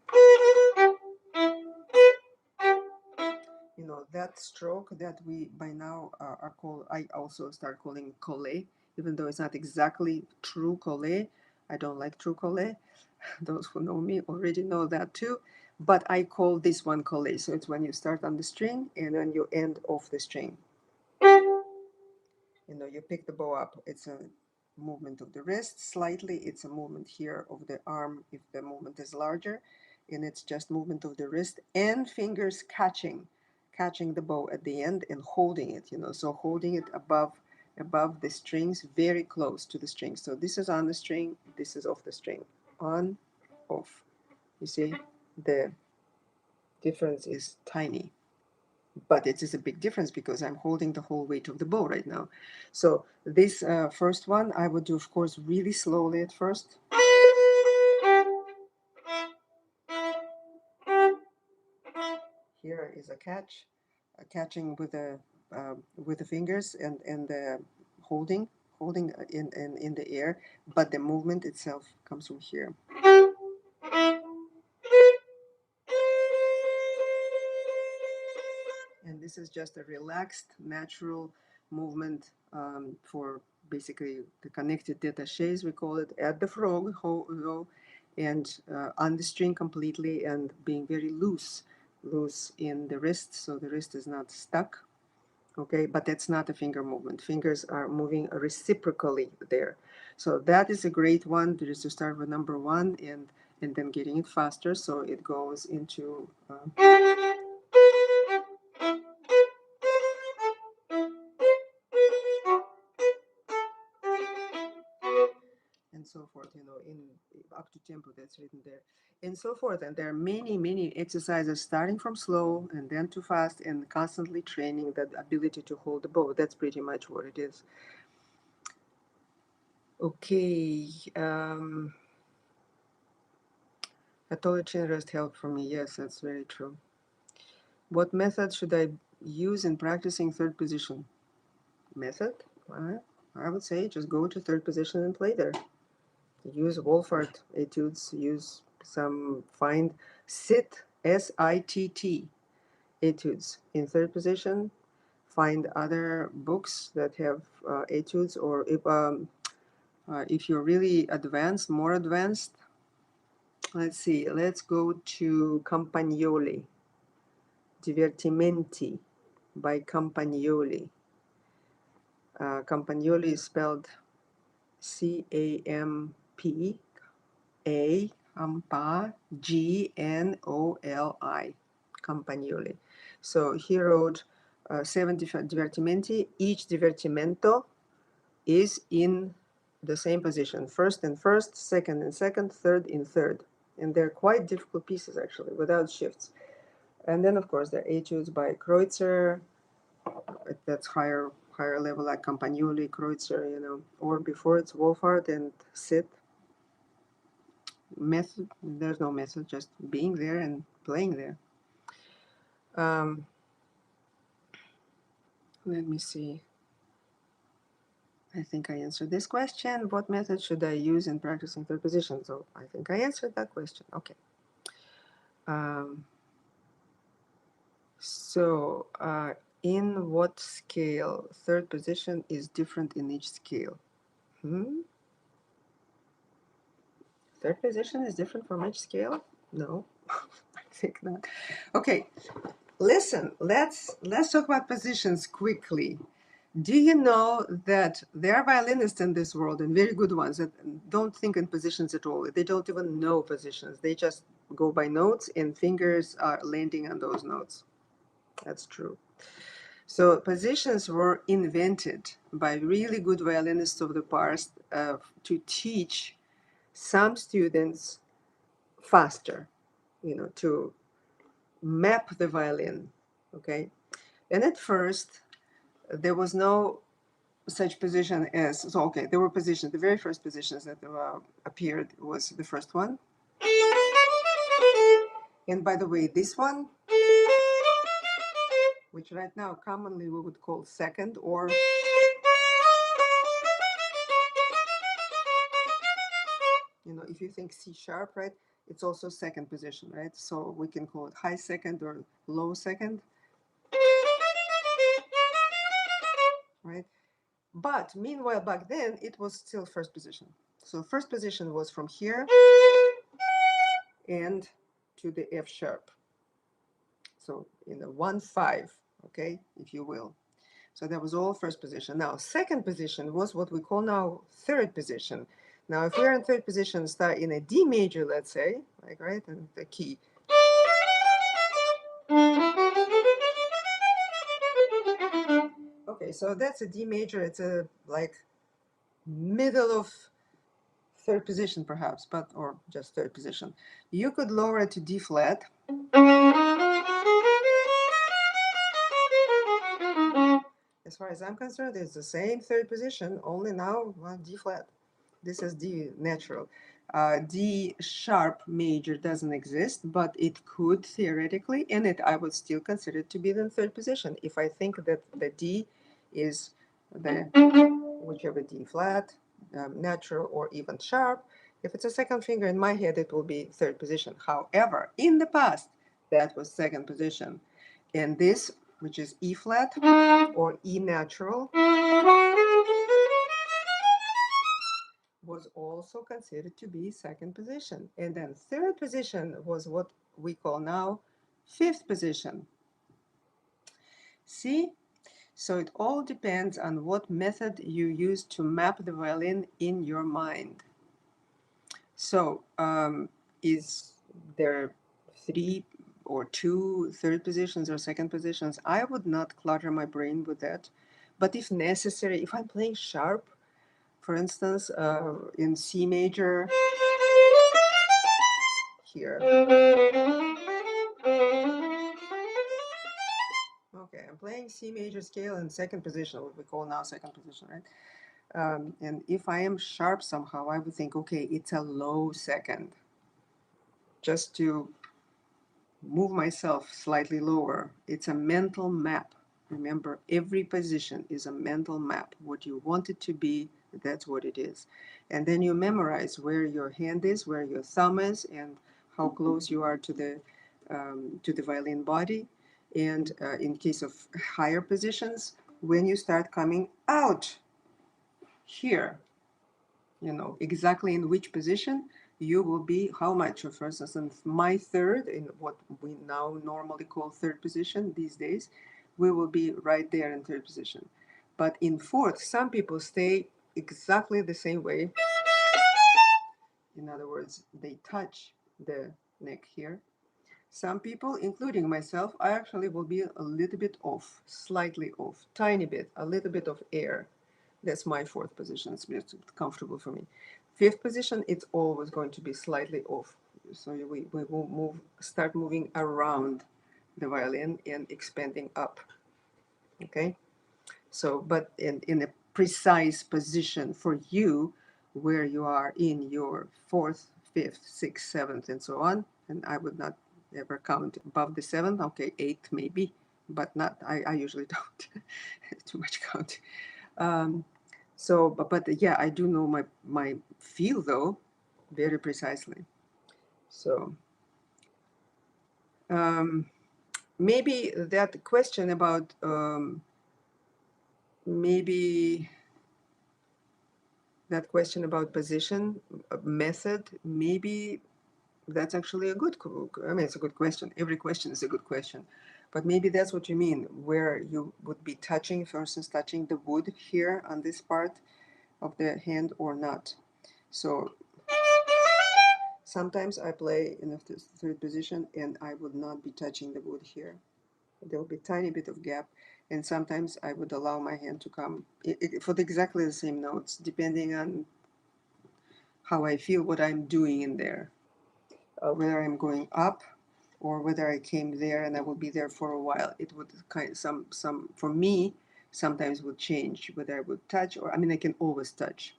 Speaker 1: You know, that stroke that we by now are called, I also start calling collé, even though it's not exactly true collé. I don't like true collé. Those who know me already know that too. But I call this one collé. So it's when you start on the string and when you end off the string. You know, you pick the bow up. It's a movement of the wrist slightly. It's a movement here of the arm if the movement is larger. And it's just movement of the wrist and fingers catching the bow at the end and holding it, you know, so holding it above the strings, very close to the string. So this is on the string, this is off the string, on, off. You see, the difference is tiny, but it is a big difference because I'm holding the whole weight of the bow right now. So this first one I would do, of course, really slowly at first. Here is a catch, catching with the fingers and holding in the air, but the movement itself comes from here. And this is just a relaxed, natural movement for basically the connected détachés, we call it, at the frog, and on the string completely and being very loose in the wrist, so the wrist is not stuck. Okay, but that's not a finger movement. Fingers are moving reciprocally there. So that is a great one. There is to start with number one and then getting it faster, so it goes into and so forth, you know, in up to tempo that's written there, and so forth. And there are many exercises starting from slow and then to fast and constantly training that ability to hold the bow. That's pretty much what it is. Okay. Pathology and rest help for me. Yes, that's very true. What method should I use in practicing third position? Method? I would say just go to third position and play there. Use Wolfart etudes, use find sit, S-I-T-T, etudes in third position. Find other books that have etudes, or if you're really advanced, more advanced, let's see, let's go to Campagnoli, Divertimenti by Campagnoli. Campagnoli is spelled C-A-M-P-A, G-N-O-L-I, Campagnoli. So he wrote 7 divertimenti. Each divertimento is in the same position, first in first, second in second, third in third. And they're quite difficult pieces, actually, without shifts. And then, of course, there are etudes by Kreutzer. That's higher level, like Campagnoli, Kreutzer, you know. Or before it's Wolfhard and Sit. Method, there's no method, just being there and playing there. Let me see. I think I answered this question. What method should I use in practicing third position? So I think I answered that question. Okay. In what scale third position is different in each scale? Third position is different from each scale? No, I think not. Okay, listen, let's talk about positions quickly. Do you know that there are violinists in this world, and very good ones, that don't think in positions at all? They don't even know positions. They just go by notes, and fingers are landing on those notes. That's true. So positions were invented by really good violinists of the past to teach some students faster, you know, to map the violin, okay? And at first, there was no such position as, so okay, there were positions, the very first positions that appeared was the first one. And by the way, this one, which right now commonly we would call second, or you know, if you think C sharp, right, it's also second position, right? So we can call it high second or low second, right? But meanwhile, back then, it was still first position. So first position was from here and to the F sharp. So in a 1-5, okay, if you will. So that was all first position. Now, second position was what we call now third position. Now, if we're in third position, start in a D major, let's say, like, right, and the key. Okay, so that's a D major. It's a like middle of third position, perhaps, but or just third position. You could lower it to D flat. As far as I'm concerned, it's the same third position, only now D flat. This is D natural. D sharp major doesn't exist, but it could theoretically, and I would still consider it to be the third position if I think that the D is the whichever D flat, natural, or even sharp. If it's a second finger in my head, it will be third position. However, in the past, that was second position. And this, which is E flat or E natural, was also considered to be second position. And then third position was what we call now fifth position. See? So it all depends on what method you use to map the violin in your mind. So is there 3 or 2 third positions or second positions? I would not clutter my brain with that. But if necessary, if I'm playing sharp, for instance, in C major, here. Okay, I'm playing C major scale in second position, what we call now second position, right? And if I am sharp somehow, I would think, okay, it's a low second. Just to move myself slightly lower. It's a mental map. Remember, every position is a mental map. What you want it to be, that's what it is. And then you memorize where your hand is, where your thumb is, and how close you are to the violin body. And in case of higher positions, when you start coming out here, you know exactly in which position you will be, how much. For instance, my third, in what we now normally call third position these days, we will be right there in third position. But in fourth, some people stay exactly the same way. In other words, they touch the neck here. Some people, including myself, I actually will be a little bit off, slightly off, tiny bit, a little bit of air. That's my fourth position. It's comfortable for me. Fifth position, it's always going to be slightly off. So we will start moving around the violin and expanding up. Okay. So, but in a precise position for you, where you are in your fourth, fifth, sixth, seventh, and so on. And I would not ever count above the seventh. Okay, eighth maybe, but not. I usually don't. Too much count. So, but yeah, I do know my feel though, very precisely. So maybe that question about maybe that question about position, method, maybe that's actually a good, I mean, it's a good question. Every question is a good question. But maybe that's what you mean, where you would be touching, for instance, touching the wood here on this part of the hand or not. So sometimes I play in the third position and I would not be touching the wood here. There will be a tiny bit of gap, and sometimes I would allow my hand to come for exactly the same notes, depending on how I feel, what I'm doing in there, whether I'm going up or whether I came there and I will be there for a while. It would kind of, some for me sometimes would change whether I would touch or, I mean, I can always touch.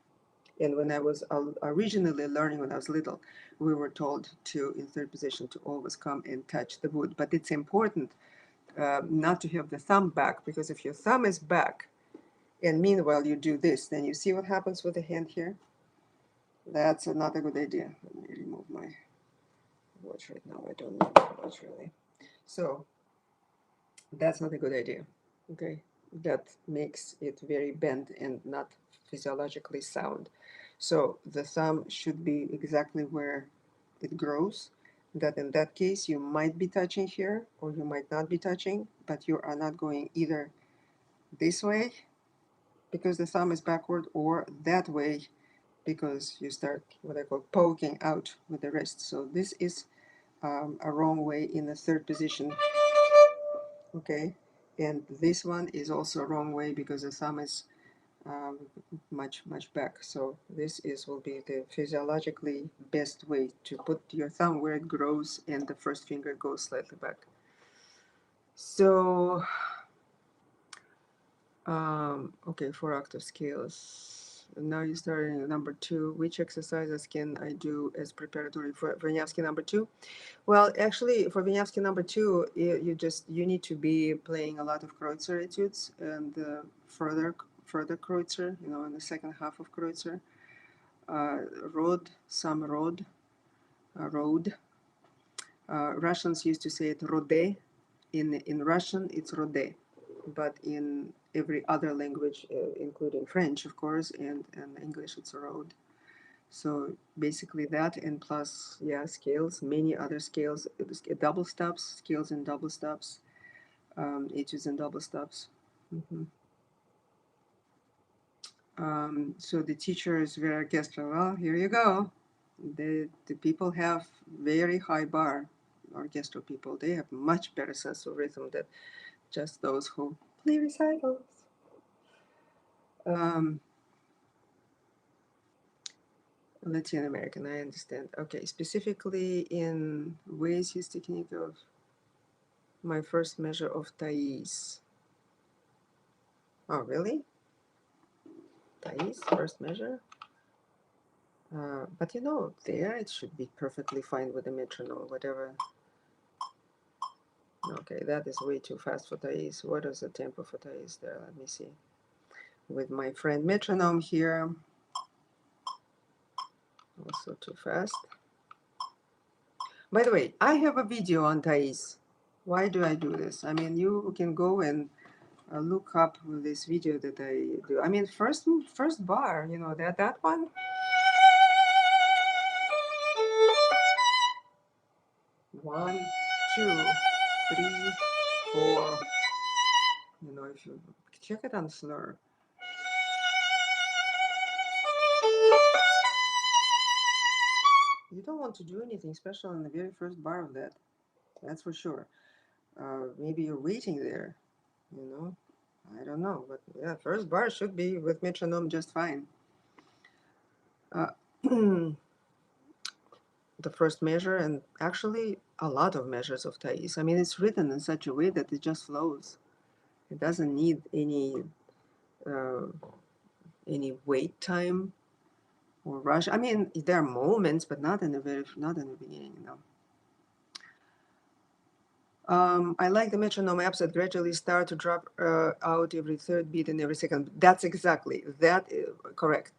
Speaker 1: And when I was originally learning when I was little, we were told to, in third position, to always come and touch the wood. But it's important not to have the thumb back, because if your thumb is back and meanwhile you do this, then you see what happens with the hand here? That's not a good idea. Let me remove my watch right now. I don't need my watch really. So that's not a good idea. Okay, that makes it very bent and not physiologically sound. So the thumb should be exactly where it grows. That in that case you might be touching here or you might not be touching, but you are not going either this way because the thumb is backward or that way because you start what I call poking out with the wrist. So this is a wrong way in the third position. Okay, and this one is also a wrong way because the thumb is much back. So this will be the physiologically best way to put your thumb where it grows and the first finger goes slightly back. So okay, 4-octave scales. Now you're starting number 2. Which exercises can I do as preparatory for Vinyavsky number 2? Well, actually, for Vinyavsky number 2, you need to be playing a lot of Kreutzer etudes and further Kreutzer, you know, in the second half of Kreutzer. Some road. Russians used to say it rode. In Russian, it's rode, but in every other language, including French, of course, and English, it's a road. So basically that, and plus, yeah, scales, many other scales, double stops, scales and double stops, etudes and double stops. So the teacher is very orchestral. Well, here you go. The people have very high bar, orchestral people. They have much better sense of rhythm than just those who play recitals. Latin American, I understand. Okay, specifically in ways his technique of my first measure of Thais. Oh, really? Thais, first measure? But you know, there it should be perfectly fine with the metronome, whatever. Okay, that is way too fast for Thais. What is the tempo for Thais there? Let me see. With my friend metronome here, also too fast. By the way, I have a video on Thais. Why do I do this? I mean, you can go and look up this video that I do. I mean, first bar, you know, that one. One, two, three, four. You know, if you check it on slur. You don't want to do anything special in the very first bar of that. That's for sure. Maybe you're waiting there, you know. I don't know, but yeah, first bar should be with metronome just fine. The first measure, and actually a lot of measures of Thais. I mean, it's written in such a way that it just flows. It doesn't need uh, any wait time or rush. I mean, there are moments, but not in the beginning, you know. I like the metronome apps that gradually start to drop out every third beat and every second. That's exactly that. Correct.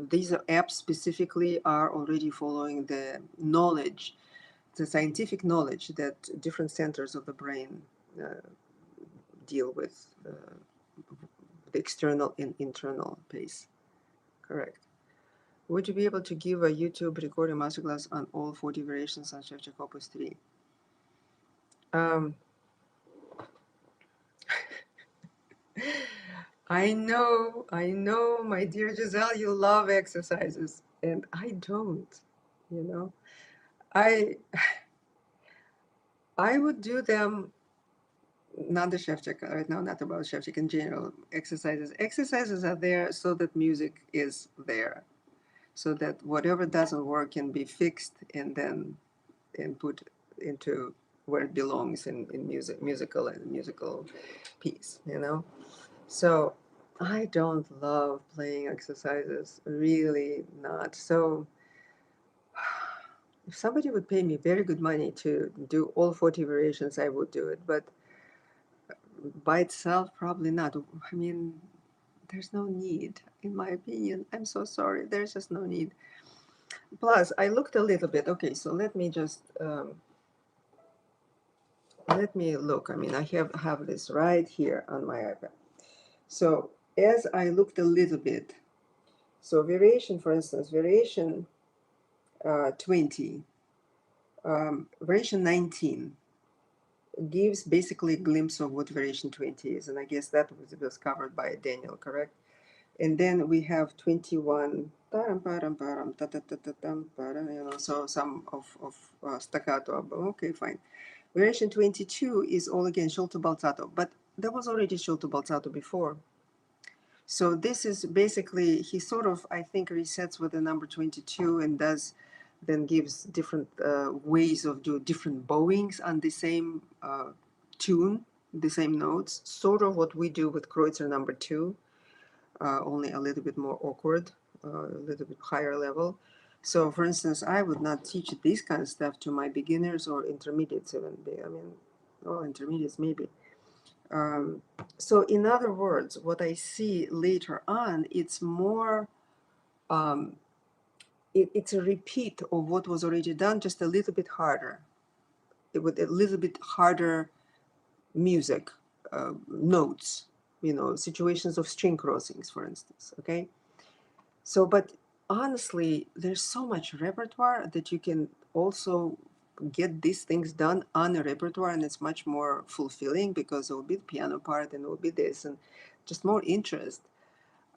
Speaker 1: These apps specifically are already following the knowledge, the scientific knowledge that different centers of the brain deal with the external and internal pace. Correct. Would you be able to give a YouTube recording masterclass on all 40 variations on Sevcik Opus 3? I know, my dear Giselle, you love exercises, and I don't, you know. I would do them, not the Sevcik right now, not about Sevcik in general, exercises. Exercises are there so that music is there, so that whatever doesn't work can be fixed and then put into where it belongs in musical piece, you know. So I don't love playing exercises, really not. So if somebody would pay me very good money to do all 40 variations, I would do it. But by itself, probably not. I mean, there's no need, in my opinion. I'm so sorry. There's just no need. Plus, I looked a little bit. Okay, so let me just let me look. I mean, I have this right here on my iPad. So as I looked a little bit, so variation, for instance, variation 20, variation 19 gives basically a glimpse of what variation 20 is, and I guess that was covered by Daniel, correct? And then we have 21, you know, so some of staccato. Okay, fine. Variation 22 is all again scelto balzato, but there was already scelto balzato before. So this is basically, he sort of, I think, resets with the number 22 and then gives different ways of doing different bowings on the same tune, the same notes, sort of what we do with Kreutzer number 2, only a little bit more awkward, a little bit higher level. So for instance, I would not teach this kind of stuff to my beginners or intermediates even. I mean, well, intermediates maybe. So in other words, what I see later on, it's more, it's a repeat of what was already done, just a little bit harder. With a little bit harder music, notes, you know, situations of string crossings, for instance, okay? So, but honestly, there's so much repertoire that you can also get these things done on a repertoire, and it's much more fulfilling because it will be the piano part and it will be this and just more interest,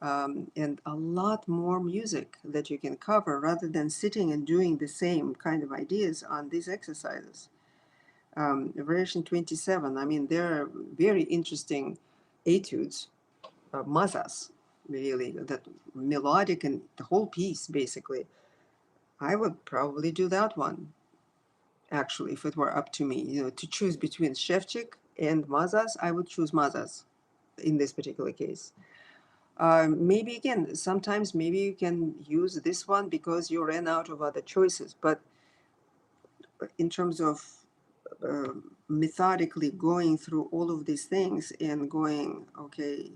Speaker 1: and a lot more music that you can cover rather than sitting and doing the same kind of ideas on these exercises. Variation 27, I mean, there are very interesting etudes, mazas, really, that melodic and the whole piece, basically. I would probably do that one, actually, if it were up to me. You know, to choose between Sevcik and mazas, I would choose mazas in this particular case. Maybe again, sometimes maybe you can use this one because you ran out of other choices. But in terms of methodically going through all of these things and going, okay,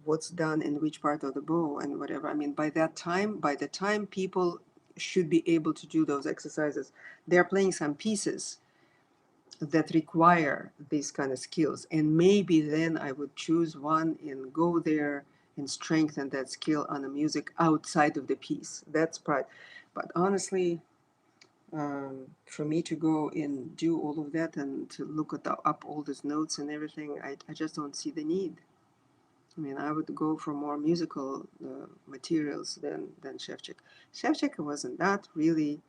Speaker 1: what's done in which part of the bow and whatever. I mean, by the time people should be able to do those exercises. They're playing some pieces that require these kind of skills, and maybe then I would choose one and go there and strengthen that skill on the music outside of the piece. That's part. But honestly, for me to go and do all of that and to look up all these notes and everything, I just don't see the need. I mean, I would go for more musical materials than Sevcik. Sevcik wasn't that really.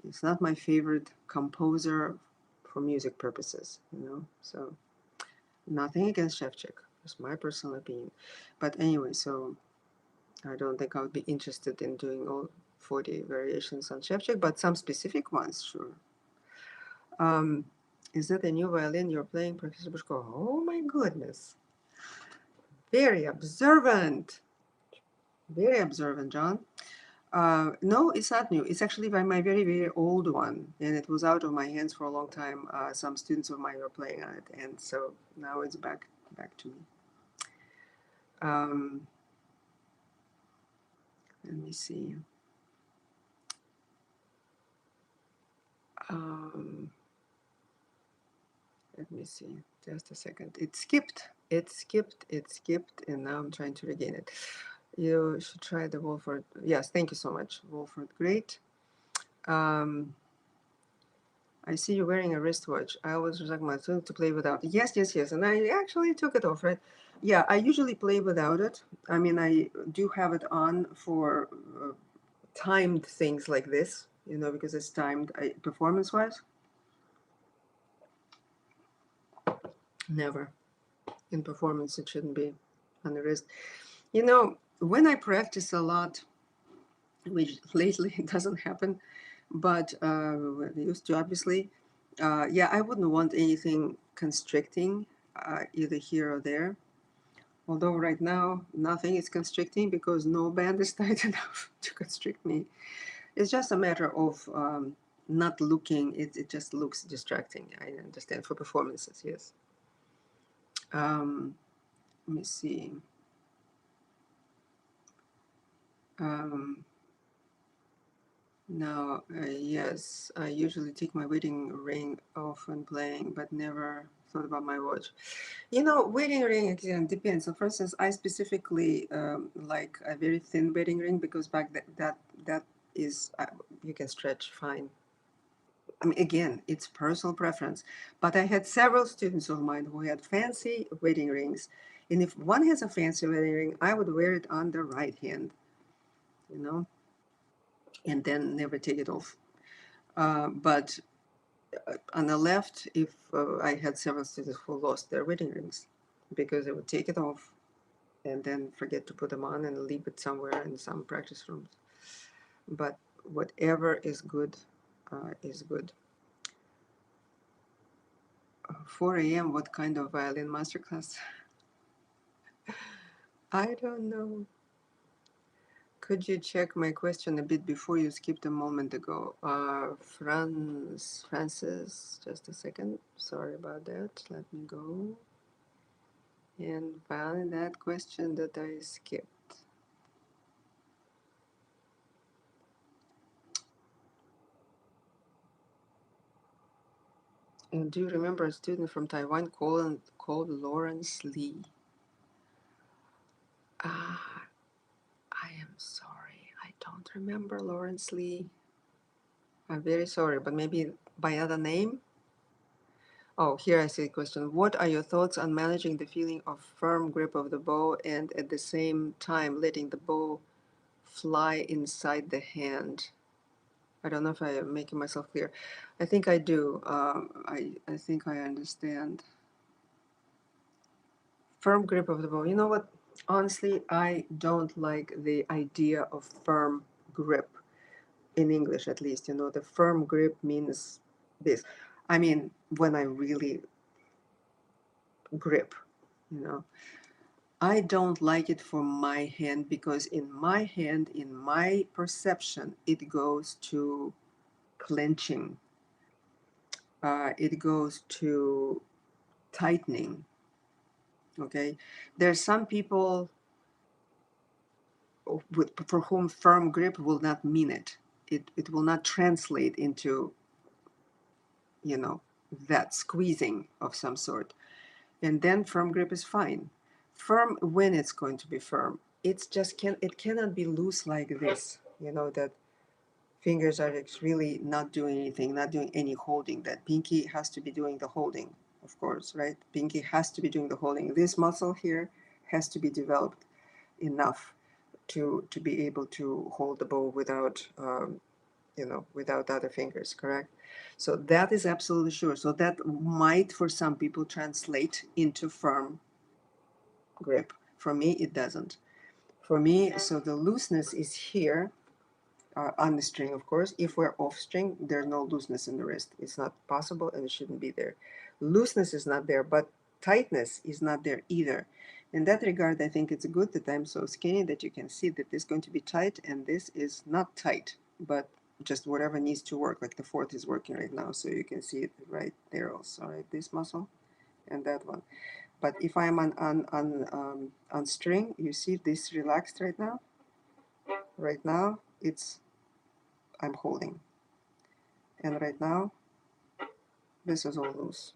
Speaker 1: It's not my favorite composer for music purposes, you know. So nothing against Sevcik. It's my personal opinion. But anyway, so I don't think I would be interested in doing all 40 variations on Sevcik, but some specific ones, sure. Is that a new violin you're playing, Professor Bushkova? Oh my goodness. Very observant. Very observant, John. No, it's not new. It's actually by my very, very old one, and it was out of my hands for a long time. Some students of mine were playing on it, and so now it's back to me. Let me see. Let me see. Just a second. It skipped. It skipped. It skipped, and now I'm trying to regain it. You should try the Wolford. Yes, thank you so much, Wolford. Great. I see you wearing a wristwatch. I was talking about to play without. Yes, yes, yes. And I actually took it off, right? Yeah, I usually play without it. I mean, I do have it on for timed things like this, you know, because it's timed performance-wise. Never. In performance, it shouldn't be on the wrist. You know, when I practice a lot, which lately it doesn't happen, but used to obviously, yeah, I wouldn't want anything constricting either here or there. Although right now nothing is constricting because no band is tight enough to constrict me. It's just a matter of not looking. It just looks distracting. I understand for performances, yes. Let me see. Now, yes, I usually take my wedding ring off when playing, but never thought about my watch. You know, wedding ring again depends. So, for instance, I specifically like a very thin wedding ring because back that is you can stretch fine. I mean, again, it's personal preference. But I had several students of mine who had fancy wedding rings, and if one has a fancy wedding ring, I would wear it on the right hand, you know, and then never take it off. But on the left, if I had several students who lost their wedding rings because they would take it off and then forget to put them on and leave it somewhere in some practice rooms. But whatever is good is good. 4 a.m. What kind of violin masterclass? I don't know. Could you check my question a bit before you skipped a moment ago? Francis, just a second. Sorry about that. Let me go and find that question that I skipped. And do you remember a student from Taiwan called Lawrence Lee? Ah, I am sorry. I don't remember Lawrence Lee. I'm very sorry, but maybe by other name? Oh, here I see a question. What are your thoughts on managing the feeling of firm grip of the bow and at the same time letting the bow fly inside the hand? I don't know if I am making myself clear. I think I do. I think I understand. Firm grip of the bow. You know what? Honestly, I don't like the idea of firm grip in English, at least. You know, the firm grip means this. I mean, when I really grip, you know. I don't like it for my hand because in my hand, in my perception, it goes to clenching. It goes to tightening. Okay, there's some people for whom firm grip will not mean it. it will not translate into, you know, that squeezing of some sort. And then firm grip is fine. Firm when it's going to be firm. It's just it cannot be loose like this, you know, that fingers are really not doing anything, not doing any holding. That pinky has to be doing the holding, of course, right? Pinky has to be doing the holding. This muscle here has to be developed enough to be able to hold the bow without, you know, without other fingers, correct? So that is absolutely sure. So that might, for some people, translate into firm grip. For me, it doesn't. For me, so the looseness is here on the string, of course. If we're off string, there's no looseness in the wrist. It's not possible and it shouldn't be there. Looseness is not there, but tightness is not there either. In that regard, I think it's good that I'm so skinny that you can see that this is going to be tight and this is not tight, but just whatever needs to work, like the fourth is working right now, so you can see it right there also, right? This muscle and that one. But if I'm on string, you see this relaxed right now? Right now, I'm holding. And right now, this is all loose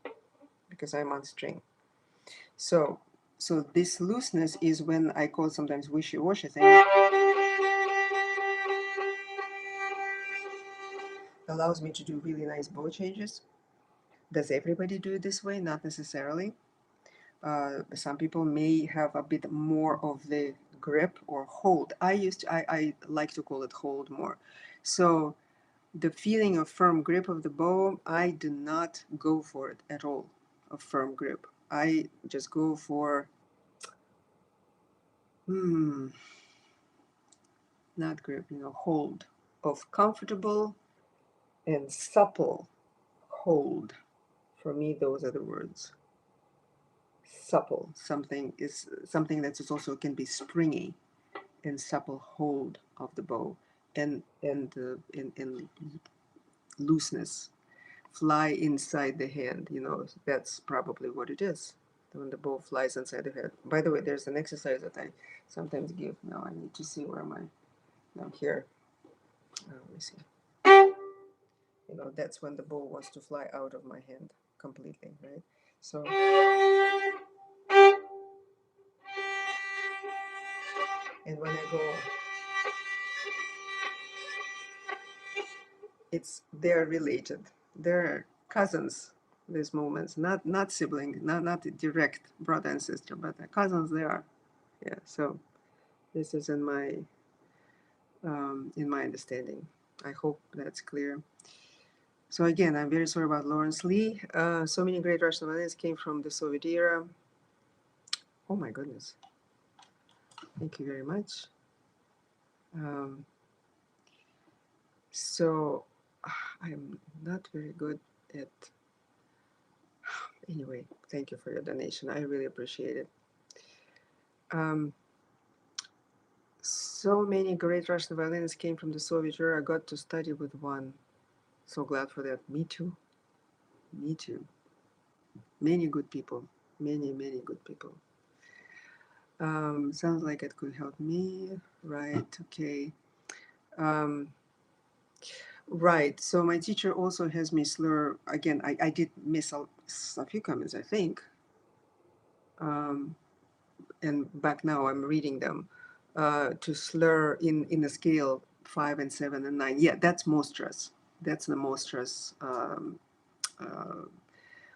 Speaker 1: because I'm on string. So this looseness is when I call sometimes wishy-washy thing. Allows me to do really nice bow changes. Does everybody do it this way? Not necessarily. Some people may have a bit more of the grip or hold. I like to call it hold more. So the feeling of firm grip of the bow, I do not go for it at all, a firm grip. I just go for, not grip, you know, hold of comfortable and supple hold. For me, those are the words. Supple, something that also can be springy, and supple hold of the bow, and looseness, fly inside the hand. You know, that's probably what it is when the bow flies inside the head. By the way, there's an exercise that I sometimes give. Now I need to see where am I. Now here. Let me see. You know, that's when the bow wants to fly out of my hand completely, right? So, and when I go, they're related. They're cousins, these movements, not sibling, not direct brother and sister, but cousins they are. Yeah, so this is in my understanding. I hope that's clear. So again, I'm very sorry about Lawrence Lee. So many great Russian violinists came from the Soviet era. Oh my goodness. Thank you very much. So I'm not very good at, anyway, thank you for your donation. I really appreciate it. So many great Russian violinists came from the Soviet era. I got to study with one. So glad for that. Me too. Me too. Many good people. Many good people. Sounds like it could help me. Right, okay. Right, so my teacher also has me slur. Again, I did miss a few comments, I think. And back now I'm reading them. To slur in the scale 5 and 7 and 9. Yeah, that's Mostra's. That's the Mostra's.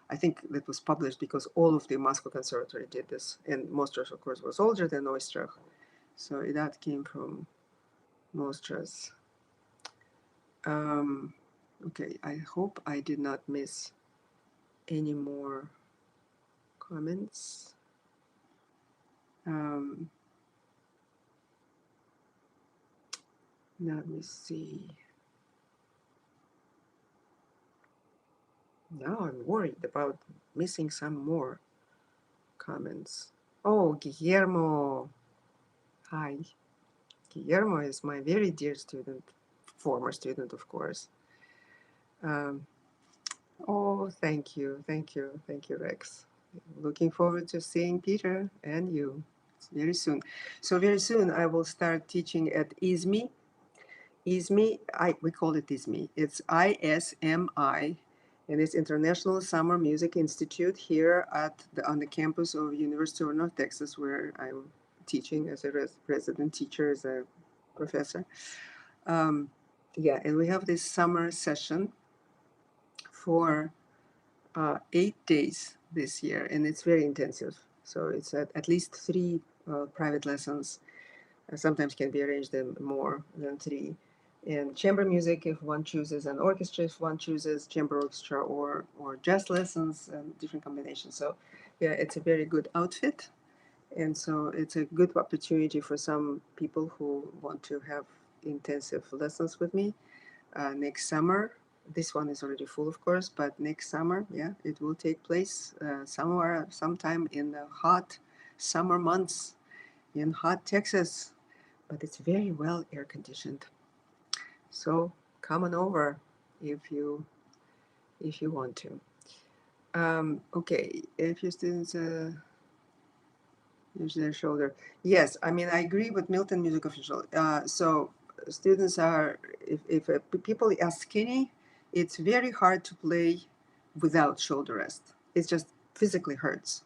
Speaker 1: I think that was published because all of the Moscow Conservatory did this, and Mostra's, of course, was older than Oistrakh, so that came from Mostra's. Okay, I hope I did not miss any more comments. Let me see. Now I'm worried about missing some more comments. Oh, Guillermo. Hi. Guillermo is my very dear student, former student, of course. Oh, thank you, Rex. Looking forward to seeing Peter and you very soon. So very soon I will start teaching at ISMI, ISMI, we call it ISMI. It's ISMI, and it's International Summer Music Institute here on the campus of University of North Texas, where I'm teaching as a resident teacher, as a professor. Yeah, and we have this summer session for 8 days this year, and it's very intensive. So it's at least 3 private lessons. Sometimes can be arranged in more than 3. And chamber music, if one chooses, and orchestra, if one chooses chamber orchestra or jazz lessons, and different combinations. So yeah, it's a very good outfit. And so it's a good opportunity for some people who want to have intensive lessons with me next summer. This one is already full, of course, but next summer, yeah, it will take place sometime in the hot summer months in hot Texas, but it's very well air conditioned. So come on over if you want to. Okay, if your students use their shoulder, yes, I mean I agree with Milton Music Official. So students are if people are skinny, it's very hard to play without shoulder rest. It just physically hurts.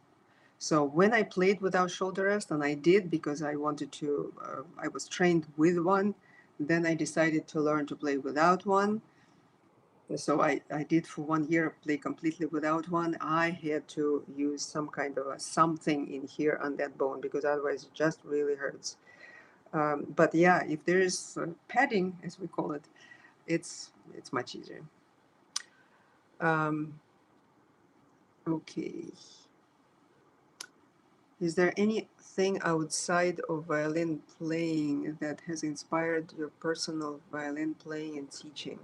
Speaker 1: So when I played without shoulder rest, and I did because I wanted to, I was trained with one, then I decided to learn to play without one. So I did for 1 year play completely without one. I had to use some kind of a something in here on that bone because otherwise it just really hurts. But yeah, if there is padding, as we call it, it's much easier. Okay. Is there anything outside of violin playing that has inspired your personal violin playing and teaching?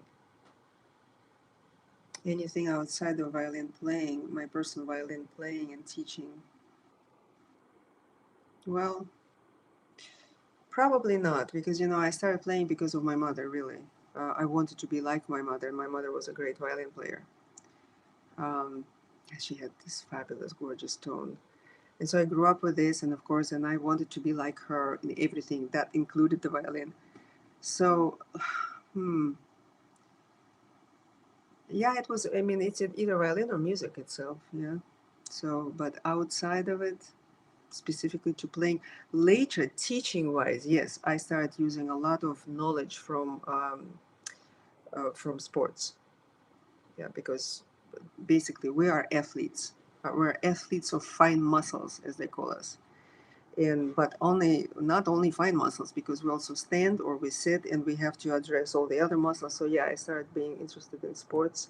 Speaker 1: Anything outside of violin playing, my personal violin playing and teaching? Well, probably not, because I started playing because of my mother, really. I wanted to be like my mother, and my mother was a great violin player. Um, she had this fabulous, gorgeous tone. And so I grew up with this, and of course, and I wanted to be like her in everything that included the violin. So, yeah, it was, I mean, it's either violin or music itself, yeah. So, but outside of it, specifically to playing, later, teaching-wise, yes, I started using a lot of knowledge from sports, yeah, because basically we are athletes. We're athletes of fine muscles, as they call us. But not only fine muscles, because we also stand or we sit and we have to address all the other muscles. So yeah, I started being interested in sports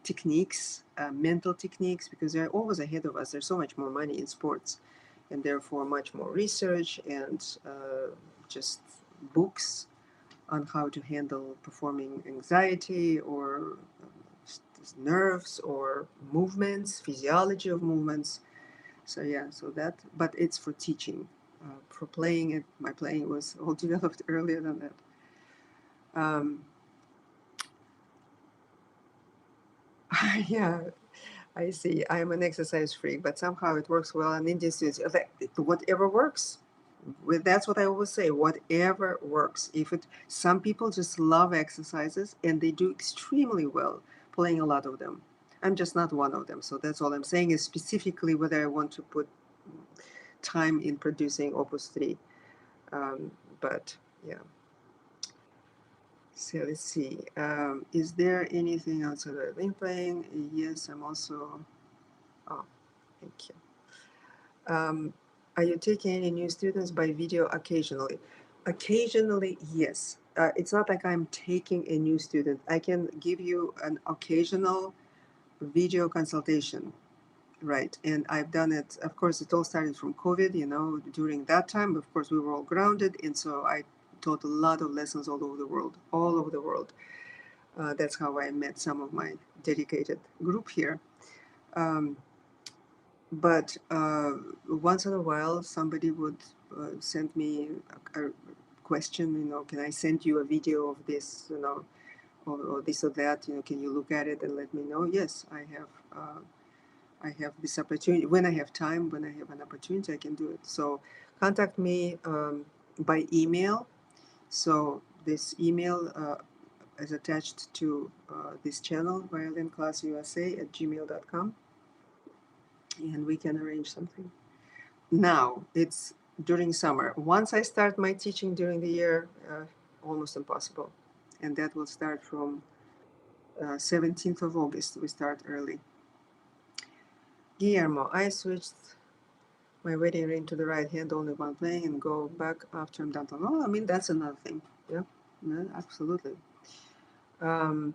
Speaker 1: techniques, mental techniques, because they're always ahead of us. There's so much more money in sports, and therefore much more research and just books on how to handle performing anxiety or nerves or movements, physiology of movements. So yeah, so that, but it's for teaching. For playing it, my playing was all developed earlier than that. Yeah, I see. I'm an exercise freak, but somehow it works well on Indian students. Whatever works. That's what I always say. Whatever works. Some people just love exercises and they do extremely well playing a lot of them. I'm just not one of them. So that's all I'm saying is specifically whether I want to put time in producing Opus 3. But yeah. So let's see. Is there anything outside of violin playing? Yes, I'm also. Oh, thank you. Are you taking any new students by video occasionally? Occasionally, yes. It's not like I'm taking a new student. I can give you an occasional video consultation, right? And I've done it, of course, it all started from COVID, during that time, of course, we were all grounded. And so I taught a lot of lessons all over the world, all over the world. That's how I met some of my dedicated group here. But once in a while, somebody would send me a question, can I send you a video of this, or this or that, can you look at it and let me know? Yes, I have this opportunity. When I have time, when I have an opportunity, I can do it. So contact me by email. So this email is attached to this channel, violinclassusa@gmail.com, and we can arrange something. Now, it's during summer. Once I start my teaching during the year, almost impossible. And that will start from 17th of August. We start early. Guillermo, I switched my wedding ring to the right hand only while playing and go back after I'm done. Oh, I mean, that's another thing. Yeah, no, absolutely. That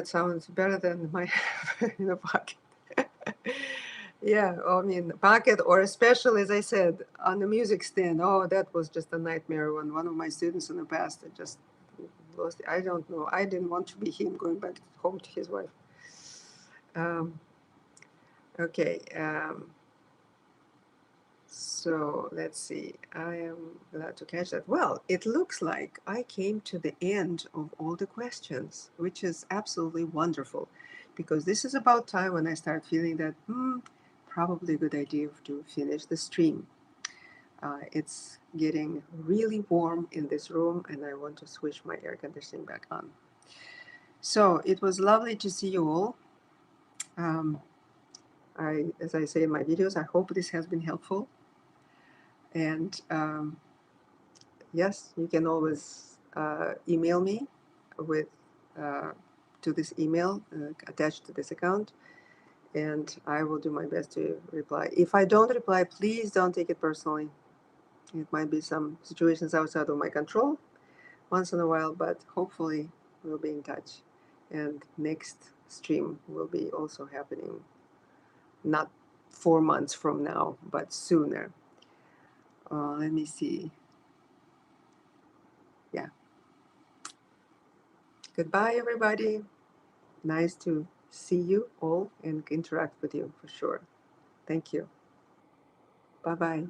Speaker 1: sounds better than my in a pocket. Yeah, I mean, pocket, or especially, as I said, on the music stand. Oh, that was just a nightmare when one of my students in the past had just lost it. I don't know. I didn't want to be him going back home to his wife. Okay. So let's see. I am glad to catch that. Well, it looks like I came to the end of all the questions, which is absolutely wonderful, because this is about time when I start feeling that probably a good idea to finish the stream. It's getting really warm in this room, and I want to switch my air conditioning back on. So it was lovely to see you all. As I say in my videos, I hope this has been helpful. And yes, you can always email me with to this email attached to this account, and I will do my best to reply. If I don't reply, please don't take it personally. It might be some situations outside of my control once in a while, but hopefully we'll be in touch. And next stream will be also happening not 4 months from now, but sooner. Let me see. Yeah. Goodbye, everybody. Nice to see you all and interact with you for sure. Thank you. Bye-bye.